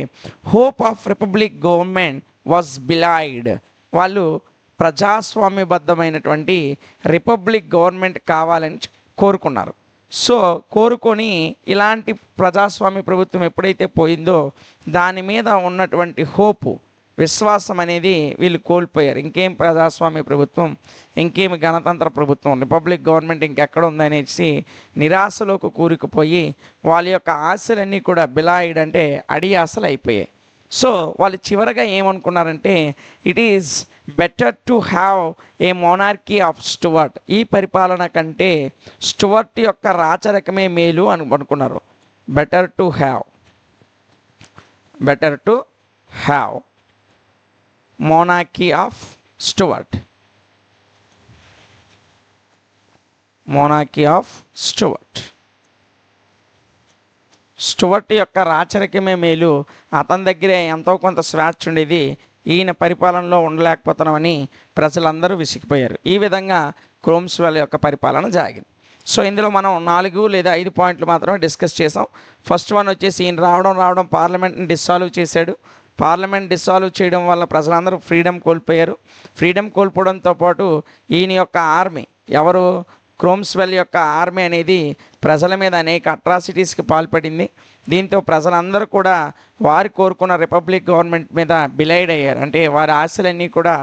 hope of republic government was belied. వాళ్ళు ప్రజాస్వామ్యబద్ధమైనటువంటి రిపబ్లిక్ గవర్నమెంట్ కావాలని కోరుకున్నారు. సో కోరుకొని ఇలాంటి ప్రజాస్వామ్య ప్రభుత్వం ఎప్పుడైతే పోయిందో దాని మీద ఉన్నటువంటి హోపు, విశ్వాసం అనేది వీళ్ళు కోల్పోయారు. ఇంకేం ప్రజాస్వామ్య ప్రభుత్వం, ఇంకేమి గణతంత్ర ప్రభుత్వం, రిపబ్లిక్ గవర్నమెంట్ ఇంకెక్కడ ఉందనేసి నిరాశలోకి కూరుకుపోయి వాళ్ళ యొక్క ఆశలన్నీ కూడా బిలాయిడ్ అంటే అడియాసలు అయిపోయాయి. సో వాళ్ళు చివరగా ఏమనుకున్నారంటే it is better to have a monarchy of Stuart, ఈ పరిపాలన కంటే స్టువర్ట్ యొక్క రాచరికమే మేలు అని అనుకున్నారు. Better to have monarchy of Stuart. Stuart యొక్క రాచరికమే మేలు, అతని దగ్గరే ఎంతో కొంత స్వేచ్ఛ ఉండేది, ఈయన పరిపాలనలో ఉండలేకపోతున్నామని ప్రజలందరూ విసిగిపోయారు. ఈ విధంగా క్రోమ్స్వెల్ యొక్క పరిపాలన సాగింది. సో ఇందులో మనం 4 లేదా 5 పాయింట్లు మాత్రమే డిస్కస్ చేసాం. ఫస్ట్ వన్ వచ్చేసి ఈయన రావడం పార్లమెంట్ని డిస్సాల్వ్ చేశాడు. పార్లమెంట్ డిస్సాల్వ్ చేయడం వల్ల ప్రజలందరూ ఫ్రీడమ్ కోల్పోయారు. ఫ్రీడమ్ కోల్పోవడంతో పాటు ఈయన యొక్క ఆర్మీ, ఎవరు? క్రోమ్స్వెల్ యొక్క ఆర్మీ అనేది ప్రజల మీద అనేక అట్రాసిటీస్కి పాల్పడింది. దీంతో ప్రజలందరూ కూడా వారు కోరుకున్న రిపబ్లిక్ గవర్నమెంట్ మీద బిలైడ్ అయ్యారు. అంటే వారి ఆశలన్నీ కూడా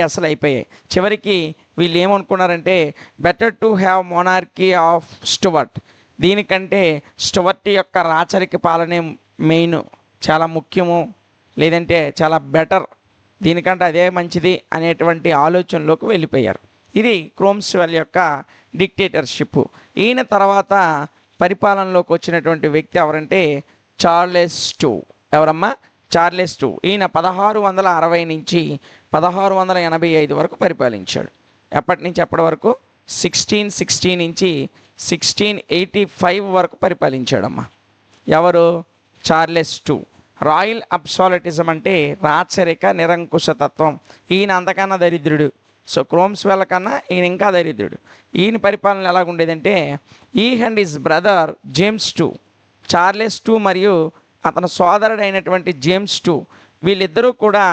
అసలు అయిపోయాయి. చివరికి వీళ్ళు ఏమనుకున్నారంటే better to have monarchy of Stuart, దీనికంటే స్టువర్ట్ యొక్క రాచరిక పాలనే మెయిన్, చాలా ముఖ్యము, లేదంటే చాలా బెటర్, దీనికంటే అదే మంచిది అనేటువంటి ఆలోచనలోకి వెళ్ళిపోయారు. ఇది క్రోమ్స్వెల్ యొక్క డిక్టేటర్షిప్. ఈయన తర్వాత పరిపాలనలోకి వచ్చినటువంటి వ్యక్తి ఎవరంటే చార్లెస్ టూ. ఎవరమ్మా? Charles two. ఈయన 1660 నుంచి 1685 వరకు పరిపాలించాడు. ఎప్పటి నుంచి ఎప్పటి వరకు 1660 నుంచి 1685 వరకు పరిపాలించాడమ్మా. ఎవరు? Charles two. రాయల్ అబ్సోలటిజం అంటే రాచరిక నిరంకుశతత్వం. ఈయన అంతకన్నా దరిద్రుడు. సో క్రోమ్స్వెల్ కన్నా ఈయన ఇంకా దరిద్రుడు. ఈయన పరిపాలన ఎలాగుండేదంటే he and his brother James two, Charles two మరియు అతని సోదరుడైనటువంటి జేమ్స్ టూ, వీళ్ళిద్దరూ కూడా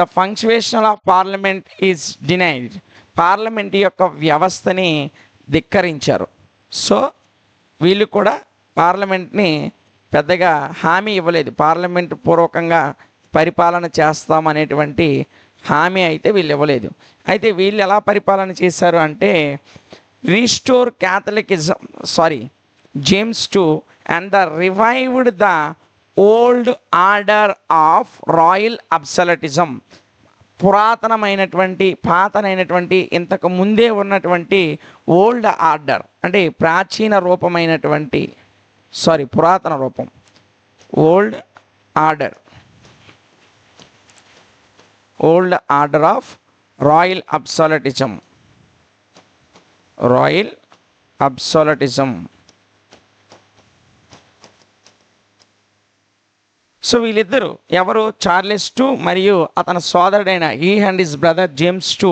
the functionation of parliament is denied, parliament యొక్క వ్యవస్థని ధిక్కరించారు. సో వీళ్ళు కూడా పార్లమెంట్ని పెద్దగా హామీ ఇవ్వలేదు. పార్లమెంట్ పూర్వకంగా పరిపాలన చేస్తామనేటువంటి హామీ అయితే వీళ్ళు ఇవ్వలేదు. అయితే వీళ్ళు ఎలా పరిపాలన చేశారు అంటే restore Catholicism James two and the revived the old order of royal absolutism, పాతనైనటువంటి ఇంతకు ముందే ఉన్నటువంటి ఓల్డ్ ఆర్డర్ అంటే ప్రాచీన రూపమైనటువంటి పురాతన రూపం, old order of royal absolutism. So వీళ్ళిద్దరు ఎవరు? చార్లెస్ టూ మరియు అతని సోదరుడైన he and his brother James two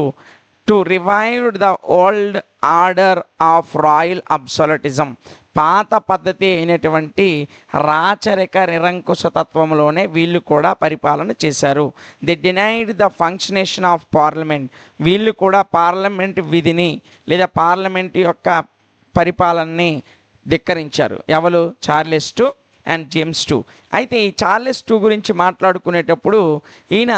to revived the old order of royal absolutism, పాత పద్ధతి అయినటువంటి రాచరిక నిరంకుశతత్వంలోనే వీళ్ళు కూడా పరిపాలన చేశారు. They denied the functionation of parliament, వీళ్ళు కూడా పార్లమెంట్ విధిని లేదా పార్లమెంట్ యొక్క పరిపాలనని ధిక్కరించారు. ఎవరు? Charles two and James two. అయితే ఈ చార్లెస్ టూ గురించి మాట్లాడుకునేటప్పుడు ఈయన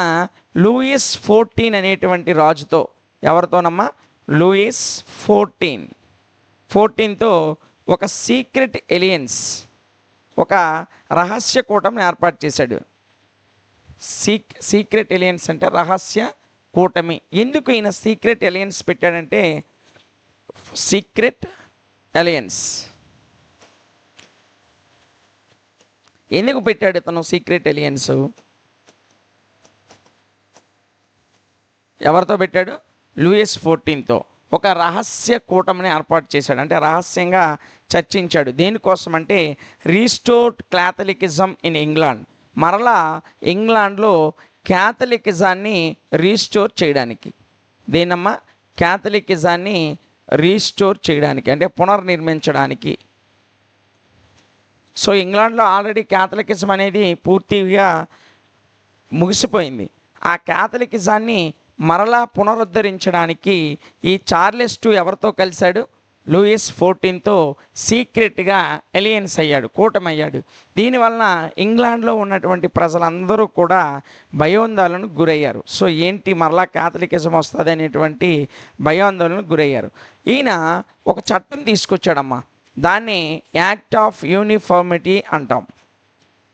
లూయిస్ 14 అనేటువంటి రాజుతో, ఎవరితోనమ్మా? లూయిస్ 14తో ఒక సీక్రెట్ ఎలియన్స్, ఒక రహస్య కూటమిని ఏర్పాటు చేశాడు. సీక్రెట్ ఎలియన్స్ అంటే రహస్య కూటమి. ఎందుకు ఈయన సీక్రెట్ ఎలియన్స్ పెట్టాడంటే సీక్రెట్ ఎలియన్స్ ఎందుకు పెట్టాడు తను సీక్రెట్ ఎలియన్స్? ఎవరితో పెట్టాడు? లూయిస్ 14తో ఒక రహస్య కూటమిని ఏర్పాటు చేశాడు. అంటే రహస్యంగా చర్చించాడు. దేనికోసం అంటే రీస్టోర్డ్ క్యాథలికిజం ఇన్ ఇంగ్లాండ్, మరలా ఇంగ్లాండ్లో క్యాథలికిజాన్ని రీస్టోర్ చేయడానికి. దేనమ్మా? క్యాథలికిజాన్ని రీస్టోర్ చేయడానికి అంటే పునర్నిర్మించడానికి. సో ఇంగ్లాండ్లో ఆల్రెడీ క్యాథలికిజం అనేది పూర్తిగా ముగిసిపోయింది. ఆ క్యాథలికిజాన్ని మరలా పునరుద్ధరించడానికి ఈ చార్లెస్ టూ ఎవరితో కలిశాడు? లూయిస్ 14తో సీక్రెట్గా ఎలియన్స్ అయ్యాడు, కూటమయ్యాడు. దీనివలన ఇంగ్లాండ్లో ఉన్నటువంటి ప్రజలందరూ కూడా భయోందోళనకు గురయ్యారు. సో ఏంటి మరలా క్యాథలికిజం వస్తుంది అనేటువంటి భయోందోళనకు గురయ్యారు. ఈయన ఒక చట్టం తీసుకొచ్చాడమ్మా. దాన్ని యాక్ట్ ఆఫ్ యూనిఫార్మిటీ అంటాం.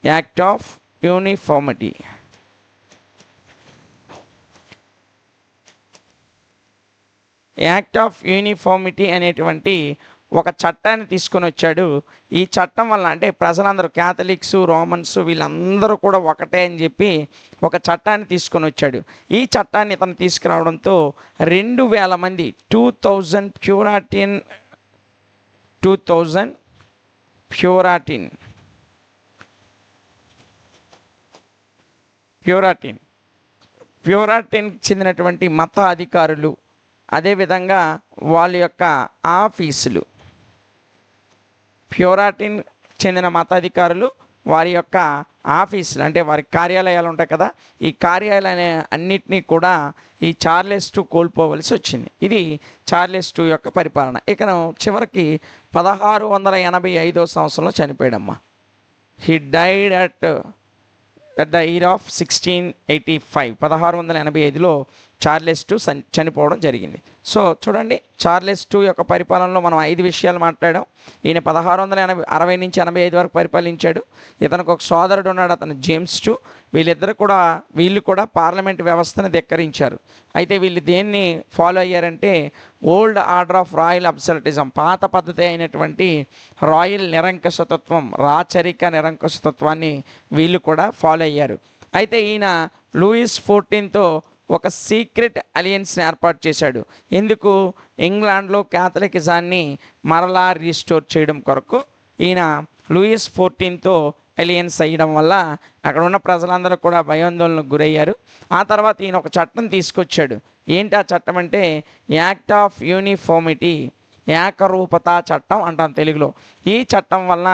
Act of uniformity. Act of uniformity అనేటువంటి ఒక చట్టాన్ని తీసుకొని వచ్చాడు. ఈ చట్టం వల్ల అంటే ప్రజలందరూ క్యాథలిక్స్, రోమన్స్ వీళ్ళందరూ కూడా ఒకటే అని చెప్పి ఒక చట్టాన్ని తీసుకొని వచ్చాడు. ఈ చట్టాన్ని ఇతను తీసుకురావడంతో 2000 మంది 2000 ప్యూరాటిన్ చెందినటువంటి మత అధికారులు, అదేవిధంగా వాళ్ళ యొక్క ఆఫీసులు, ప్యూరాటిన్ చెందిన మతాధికారులు వారి యొక్క ఆఫీసులు అంటే వారి కార్యాలయాలు ఉంటాయి కదా, ఈ కార్యాలయాన్ని అన్నిటినీ కూడా ఈ చార్లెస్ టూ కోల్పోవలసి వచ్చింది. ఇది చార్లెస్ టూ యొక్క పరిపాలన. ఇక చివరికి 1685 సంవత్సరంలో చనిపోయాడమ్మా. He died at the year of 1685. 1685లో చార్లెస్ టూ చనిపోవడం జరిగింది. సో చూడండి, చార్లెస్ టూ యొక్క పరిపాలనలో మనం 5 విషయాలు మాట్లాడాం. ఈయన 1660 నుంచి 85 వరకు పరిపాలించాడు. ఇతనికి ఒక సోదరుడు ఉన్నాడు, అతను జేమ్స్ టూ. వీళ్ళు కూడా పార్లమెంట్ వ్యవస్థను ధిక్కరించారు. అయితే వీళ్ళు దేన్ని ఫాలో అయ్యారంటే ఓల్డ్ ఆర్డర్ ఆఫ్ రాయల్ అబ్సల్టిజం, పాత పద్ధతి అయినటువంటి రాయల్ నిరంకుశతత్వం, రాచరిక నిరంకుశతత్వాన్ని వీళ్ళు కూడా ఫాలో అయ్యారు. అయితే ఈయన లూయిస్ 14తో ఒక సీక్రెట్ అలియన్స్ని ఏర్పాటు చేశాడు. ఎందుకు? ఇంగ్లాండ్లో క్యాథలికిజాన్ని మరలా రీస్టోర్ చేయడం కొరకు ఈయన లూయిస్ 14తో అలియన్స్ అయ్యడం వల్ల అక్కడ ఉన్న ప్రజలందరూ కూడా భయాందోళనకు గురయ్యారు. ఆ తర్వాత ఈయన ఒక చట్టం తీసుకొచ్చాడు. ఏంటి ఆ చట్టం అంటే యాక్ట్ ఆఫ్ యూనిఫార్మిటీ, ఏకరూపతా చట్టం అంటాం తెలుగులో. ఈ చట్టం వల్ల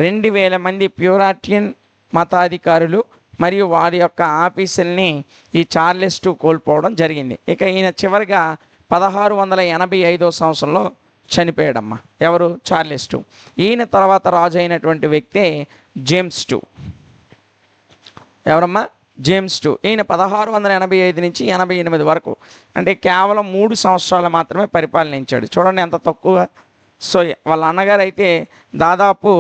2000 మంది ప్యూరాటియన్ మతాధికారులు మరియు వారి యొక్క ఆఫీసుల్ని ఈ చార్లెస్ II కోల్పోవడం జరిగింది. ఇక ఈయన చివరిగా 1685 సంవత్సరంలో చనిపోయాడమ్మా. ఎవరు? Charles II. ఈయన తర్వాత రాజు అయినటువంటి వ్యక్తే జేమ్స్ II. ఎవరమ్మా? James II. ఈయన 1685 నుంచి 88 వరకు, అంటే కేవలం 3 సంవత్సరాలు మాత్రమే పరిపాలించాడు. చూడండి ఎంత తక్కువ. సో వాళ్ళ అన్నగారు అయితే దాదాపు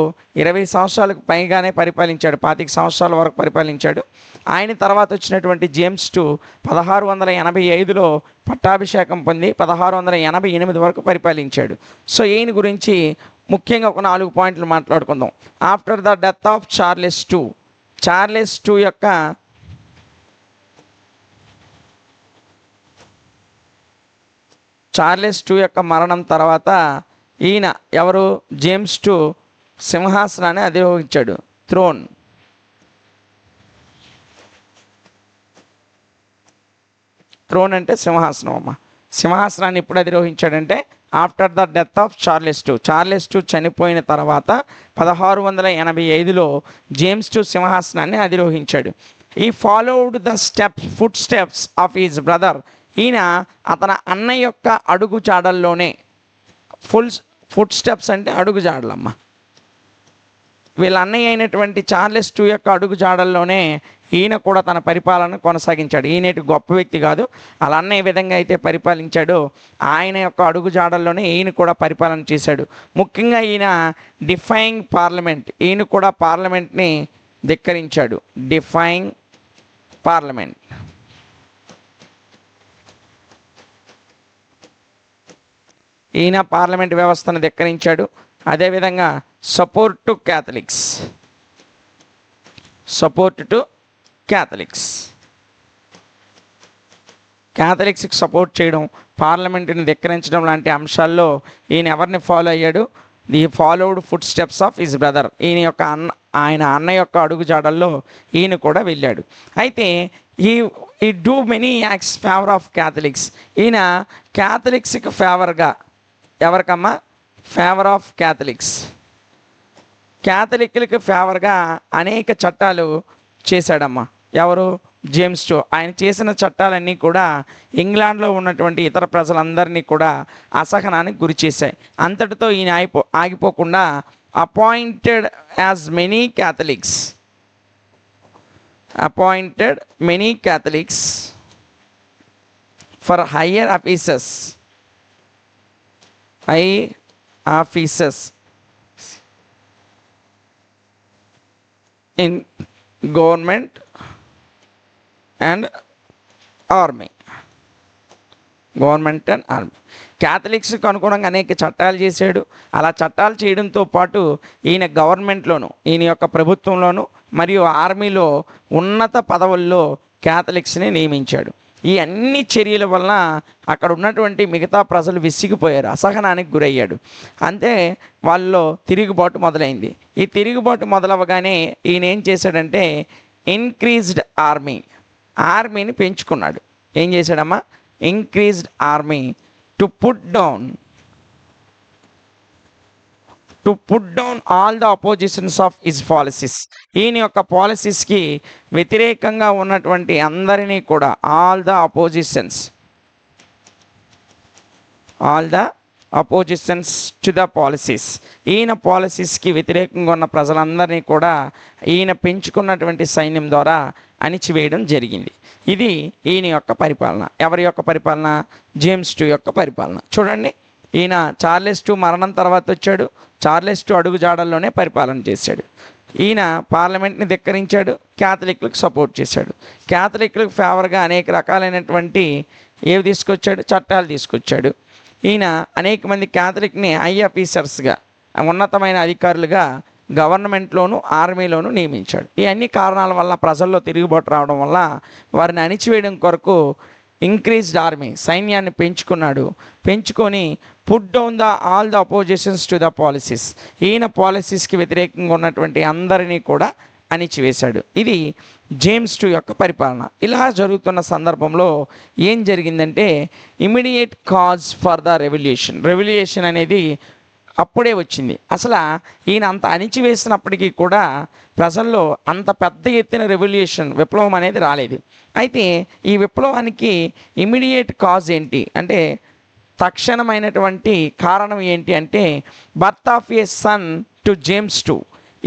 20 సంవత్సరాలకు పైగానే పరిపాలించాడు, 25 సంవత్సరాల వరకు పరిపాలించాడు. ఆయన తర్వాత వచ్చినటువంటి జేమ్స్ II 1685లో పట్టాభిషేకం పొంది 1688 వరకు పరిపాలించాడు. సో ఈయన గురించి ముఖ్యంగా ఒక 4 పాయింట్లు మాట్లాడుకుందాం. After the death of Charles II, Charles II యొక్క మరణం తర్వాత ఈయన ఎవరు? జేమ్స్ II సింహాసనాన్ని అధిరోహించాడు. థ్రోన్ అంటే సింహాసనం అమ్మ. సింహాసనాన్ని ఎప్పుడు అధిరోహించాడంటే after the death of Charles II. Charles II చనిపోయిన తర్వాత 1685లో జేమ్స్ II సింహాసనాన్ని అధిరోహించాడు. He followed the footsteps of his brother. ఈయన అతని అన్న యొక్క అడుగు జాడల్లోనే, ఫుట్ స్టెప్స్ అంటే అడుగు జాడలమ్మ. వీళ్ళ అన్నయ్య అయినటువంటి చార్లెస్ II యొక్క అడుగు జాడల్లోనే ఈయన కూడా తన పరిపాలన కొనసాగించాడు. ఈయనటి గొప్ప వ్యక్తి కాదు, అలా అన్న ఏ విధంగా అయితే పరిపాలించాడో ఆయన యొక్క అడుగు జాడల్లోనే ఈయన కూడా పరిపాలన చేశాడు. ముఖ్యంగా ఈయన డిఫైయింగ్ పార్లమెంట్, ఈయన కూడా పార్లమెంట్ని ధిక్కరించాడు. డిఫైయింగ్ పార్లమెంట్, ఈయన పార్లమెంట్ వ్యవస్థను ధిక్కరించాడు. అదేవిధంగా సపోర్ట్ టు క్యాథలిక్స్, క్యాథలిక్స్కి సపోర్ట్ చేయడం, పార్లమెంటుని ధిక్కరించడం లాంటి అంశాల్లో ఈయన ఎవరిని ఫాలో అయ్యాడు? The followed foot steps of his brother. ఆయన అన్న యొక్క అడుగు జాడల్లో ఈయన కూడా వెళ్ళాడు. అయితే ఈ do many acts favour of Catholics. ఈయన క్యాథలిక్స్కి ఫేవర్గా, ఎవరికమ్మా? ఫేవర్ ఆఫ్ క్యాథలిక్లకు ఫేవర్గా అనేక చట్టాలు చేశాడమ్మా. ఎవరు? James II. ఆయన చేసిన చట్టాలన్నీ కూడా ఇంగ్లాండ్లో ఉన్నటువంటి ఇతర ప్రజలందరినీ కూడా అసహనానికి గురి చేశాయి. అంతటితో ఈయన ఆగిపోకుండా appointed many Catholics for higher offices in government and army. క్యాథలిక్స్కి అనుగుణంగా అనేక చట్టాలు చేశాడు. అలా చట్టాలు చేయడంతో పాటు ఈయన గవర్నమెంట్లోను, ఈయన యొక్క ప్రభుత్వంలోను మరియు ఆర్మీలో ఉన్నత పదవుల్లో క్యాథలిక్స్ని నియమించాడు. ఈ అన్ని చర్యల వల్ల అక్కడ ఉన్నటువంటి మిగతా ప్రజలు విసిగిపోయారు, అసహనానికి గురయ్యాడు. అంతే వాళ్ళలో తిరుగుబాటు మొదలైంది. ఈ తిరుగుబాటు మొదలవగానే ఈయన ఏం చేశాడంటే ఇంక్రీజ్డ్ ఆర్మీని పెంచుకున్నాడు. ఏం చేశాడమ్మా? Increased army to put down all the oppositions of his policies. ఈయన యొక్క పాలసీస్కి వ్యతిరేకంగా ఉన్నటువంటి అందరినీ కూడా all the oppositions to the policies, ఈయన పాలసీస్కి వ్యతిరేకంగా ఉన్న ప్రజలందరినీ కూడా ఈయన పెంచుకున్నటువంటి సైన్యం ద్వారా అణిచివేయడం జరిగింది. ఇది ఈయన యొక్క పరిపాలన. ఎవరి యొక్క పరిపాలన? జేమ్స్ II యొక్క పరిపాలన. చూడండి, ఈయన చార్లెస్ II మరణం తర్వాత వచ్చాడు. చార్లెస్ II అడుగు జాడల్లోనే పరిపాలన చేశాడు. ఈయన పార్లమెంట్ని ధిక్కరించాడు, క్యాథలిక్లకు సపోర్ట్ చేశాడు. క్యాథలిక్లకు ఫేవర్గా అనేక రకాలైనటువంటి తీసుకొచ్చాడు? చట్టాలు తీసుకొచ్చాడు. ఈయన అనేక మంది క్యాథలిక్ని హై ఆఫీసర్స్గా, ఉన్నతమైన అధికారులుగా గవర్నమెంట్లోను ఆర్మీలోను నియమించాడు. ఈ అన్ని కారణాల వల్ల ప్రజల్లో తిరుగుబాటు రావడం వల్ల వారిని అణిచివేయడం కొరకు ఇంక్రీజ్డ్ ఆర్మీ, సైన్యాన్ని పెంచుకొని put down all the oppositions to the policies, ఈయన పాలసీస్కి వ్యతిరేకంగా ఉన్నటువంటి అందరినీ కూడా అణిచివేశాడు. ఇది జేమ్స్ II యొక్క పరిపాలన. ఇలా జరుగుతున్న సందర్భంలో ఏం జరిగిందంటే immediate cause for the revolution అనేది అప్పుడే వచ్చింది. అసలు ఈయన అంత అణిచివేసినప్పటికీ కూడా ప్రజల్లో అంత పెద్ద ఎత్తున విప్లవం అనేది రాలేదు. అయితే ఈ విప్లవానికి ఇమీడియట్ కాజ్ ఏంటి అంటే, తక్షణమైనటువంటి కారణం ఏంటి అంటే, birth of a son to James II.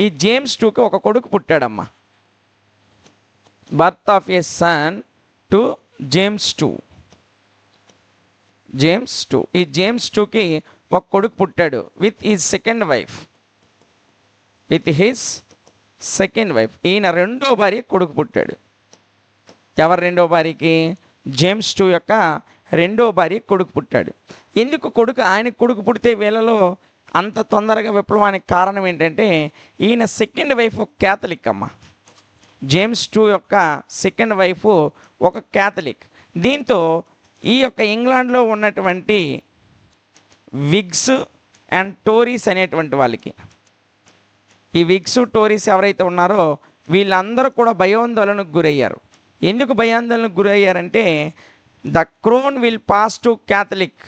ఈ జేమ్స్ IIకి ఒక కొడుకు పుట్టాడమ్మా. Birth of a son to James II. ఈ జేమ్స్ IIకి ఒక కొడుకు పుట్టాడు విత్ హిజ్ సెకండ్ వైఫ్. ఈయన రెండో భార్య కొడుకు పుట్టాడు. ఎవరు రెండో భార్యకి? జేమ్స్ II యొక్క రెండో భార్య కొడుకు పుట్టాడు. ఎందుకు ఆయనకు కొడుకు పుడితే వీళ్ళలో అంత తొందరగా విప్లవానికి కారణం ఏంటంటే, ఈయన సెకండ్ వైఫ్ ఒక క్యాథలిక్ అమ్మ. జేమ్స్ II యొక్క సెకండ్ వైఫ్ ఒక క్యాథలిక్. దీంతో ఈ యొక్క ఇంగ్లాండ్లో ఉన్నటువంటి విగ్స్ అండ్ టోరీస్ అనేటువంటి వాళ్ళకి, ఈ విగ్స్ టోరీస్ ఎవరైతే ఉన్నారో వీళ్ళందరూ కూడా భయాందోళనకు గురయ్యారు. ఎందుకు భయాందోళనకు గురయ్యారంటే, the throne will pass to Catholic,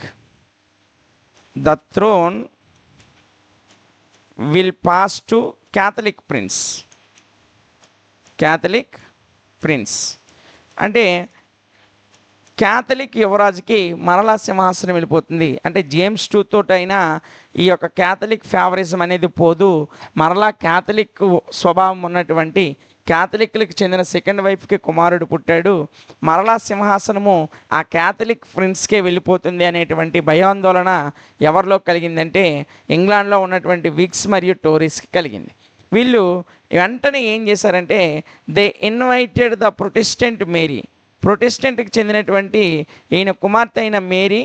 Catholic prince. అంటే క్యాథలిక్ యువరాజుకి మరలా సింహాసనం వెళ్ళిపోతుంది. అంటే జేమ్స్ II తోటైనా ఈ యొక్క క్యాథలిక్ ఫేవరిజం అనేది పోదు. మరలా క్యాథలిక్ స్వభావం ఉన్నటువంటి క్యాథలిక్లకు చెందిన సెకండ్ వైఫ్కి కుమారుడు పుట్టాడు. మరలా సింహాసనము ఆ క్యాథలిక్ ప్రిన్స్కే వెళ్ళిపోతుంది అనేటువంటి భయాందోళన ఎవరిలో కలిగిందంటే, ఇంగ్లాండ్లో ఉన్నటువంటి విగ్స్ మరియు టోరీస్కి కలిగింది. వీళ్ళు వెంటనే ఏం చేశారంటే, దే ఇన్వైటెడ్ ద ప్రొటెస్టెంట్కి చెందినటువంటి ఈయన కుమార్తె అయిన Mary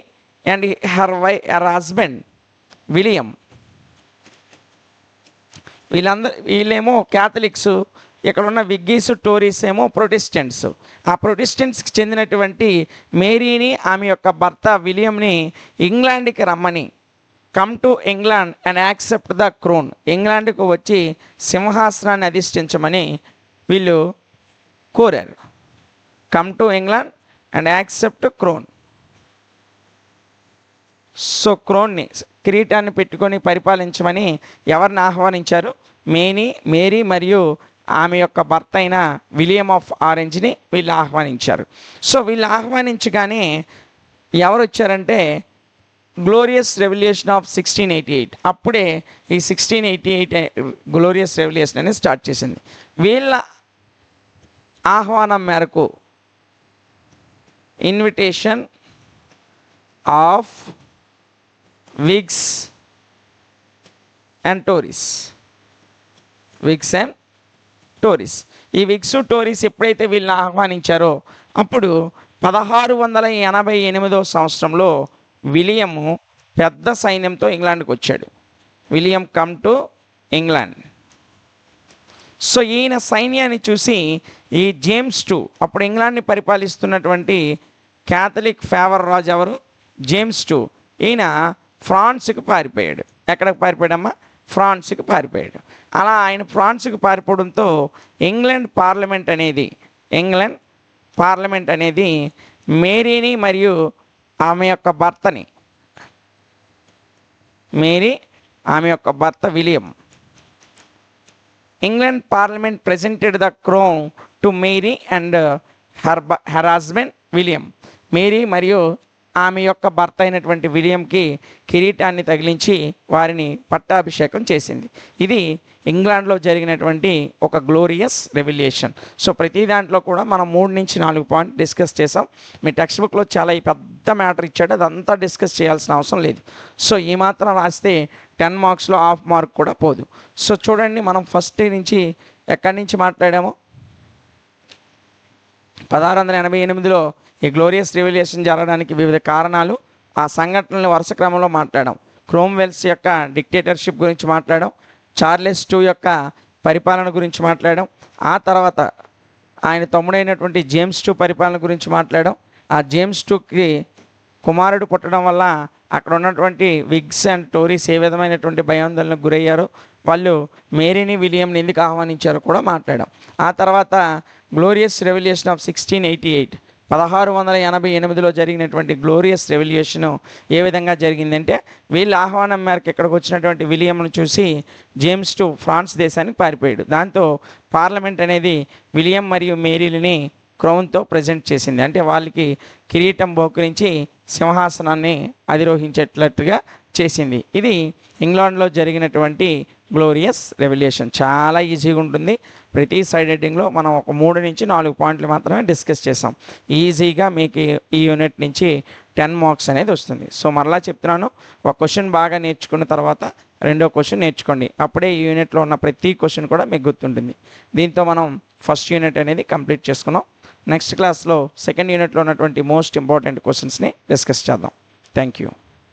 and her husband William, వీళ్ళేమో క్యాథలిక్స్, ఇక్కడ ఉన్న విగ్గీస్ టోరీస్ ఏమో ప్రొటెస్టెంట్స్. ఆ ప్రొటెస్టెంట్స్కి చెందినటువంటి మేరీని, ఆమె యొక్క భర్త విలియంని ఇంగ్లాండ్కి రమ్మని, come to England and accept the crown, ఇంగ్లాండ్కు వచ్చి సింహాసనాన్ని అధిష్ఠించమని వీళ్ళు కోరారు. Come to England and accept crown. So క్రోన్ని, కిరీటాన్ని పెట్టుకొని పరిపాలించమని ఎవరిని ఆహ్వానించారు? మేరీ మరియు ఆమె యొక్క భర్త అయిన విలియం ఆఫ్ ఆరెంజ్ని వీళ్ళు ఆహ్వానించారు. సో వీళ్ళు ఆహ్వానించగానే ఎవరు వచ్చారంటే, గ్లోరియస్ రెవల్యూషన్ ఆఫ్ 1688. అప్పుడే ఈ 1688 గ్లోరియస్ రెవల్యూషన్ అనేది స్టార్ట్ చేసింది. వీళ్ళ ఆహ్వానం మేరకు, invitation of wigs and Tories, ఈ విగ్స్ టోరీస్ ఎప్పుడైతే వీళ్ళని ఆహ్వానించారో అప్పుడు 1688 సంవత్సరంలో విలియము పెద్ద సైన్యంతో ఇంగ్లాండ్కి వచ్చాడు. William come to England. So ఈయన సైన్యాన్ని చూసి ఈ జేమ్స్ II, అప్పుడు ఇంగ్లాండ్ని పరిపాలిస్తున్నటువంటి క్యాథలిక్ ఫేవర్ రాజు ఎవరు? James II. ఈయన ఫ్రాన్స్కి పారిపోయాడు. ఎక్కడికి పారిపోయాడమ్మా? ఫ్రాన్స్కి పారిపోయాడు. అలా ఆయన ఫ్రాన్స్కి పారిపోవడంతో ఇంగ్లాండ్ పార్లమెంట్ అనేది మేరీని మరియు ఆమె యొక్క భర్త William, England parliament presented the crown to Mary and her husband William. Mary మరియు ఆమె యొక్క భర్త అయినటువంటి విలియంకి కిరీటాన్ని తగిలించి వారిని పట్టాభిషేకం చేసింది. ఇది ఇంగ్లాండ్లో జరిగినటువంటి ఒక గ్లోరియస్ రెవల్యూషన్. సో ప్రతి దాంట్లో కూడా మనం 3 నుంచి 4 పాయింట్ డిస్కస్ చేసాం. మీ టెక్స్ట్ బుక్లో చాలా పెద్ద మ్యాటర్ ఇచ్చాడు, అదంతా డిస్కస్ చేయాల్సిన అవసరం లేదు. సో ఈ మాత్రం రాస్తే 10 మార్క్స్లో హాఫ్ మార్క్ కూడా పోదు. సో చూడండి, మనం ఫస్ట్ నుంచి ఎక్కడి నుంచి మాట్లాడామో, 1688లో ఈ గ్లోరియస్ రెవల్యూషన్ జరగడానికి వివిధ కారణాలు, ఆ సంఘటనలు వరుస క్రమంలో మాట్లాడాం. క్రోమ్వెల్స్ యొక్క డిక్టేటర్షిప్ గురించి మాట్లాడాం, చార్లెస్ II యొక్క పరిపాలన గురించి మాట్లాడాం, ఆ తర్వాత ఆయన తమ్ముడైనటువంటి జేమ్స్ II పరిపాలన గురించి మాట్లాడాం, ఆ జేమ్స్ టూకి కుమారుడు పుట్టడం వల్ల అక్కడ ఉన్నటువంటి విగ్స్ అండ్ టోరీస్ ఏ విధమైనటువంటి భయాందోళనకు గురయ్యారో, వాళ్ళు మేరీని విలియంని ఎందుకు ఆహ్వానించారో కూడా మాట్లాడాం. ఆ తర్వాత గ్లోరియస్ రెవల్యూషన్ ఆఫ్ 1688 1688లో జరిగినటువంటి గ్లోరియస్ రెవల్యూషన్ ఏ విధంగా జరిగిందంటే, వీళ్ళ ఆహ్వానం మేరకు ఇక్కడికి వచ్చినటువంటి విలియంను చూసి జేమ్స్ టూ ఫ్రాన్స్ దేశానికి పారిపోయాడు. దాంతో పార్లమెంట్ అనేది విలియం మరియు మేరీలని క్రౌన్తో ప్రజెంట్ చేసింది. అంటే వాళ్ళకి కిరీటం బహుకరించి సింహాసనాన్ని అధిరోహించేటట్లుగా చేసింది. ఇది ఇంగ్లాండ్లో జరిగినటువంటి గ్లోరియస్ రెవల్యూషన్. చాలా ఈజీగా ఉంటుంది. ప్రతి సైడ్ హెడ్డింగ్లో మనం ఒక 3 నుంచి 4 పాయింట్లు మాత్రమే డిస్కస్ చేసాం. ఈజీగా మీకు ఈ యూనిట్ నుంచి 10 మార్క్స్ అనేది వస్తుంది. సో మరలా చెప్తున్నాను, ఒక క్వశ్చన్ బాగా నేర్చుకున్న తర్వాత రెండో క్వశ్చన్ నేర్చుకోండి. అప్పుడే ఈ యూనిట్లో ఉన్న ప్రతి క్వశ్చన్ కూడా మీకు గుర్తుంటుంది. దీంతో మనం ఫస్ట్ యూనిట్ అనేది కంప్లీట్ చేసుకున్నాం. నెక్స్ట్ క్లాస్లో సెకండ్ యూనిట్లో ఉన్నటువంటి మోస్ట్ ఇంపార్టెంట్ క్వశ్చన్స్ని డిస్కస్ చేద్దాం. Thank you.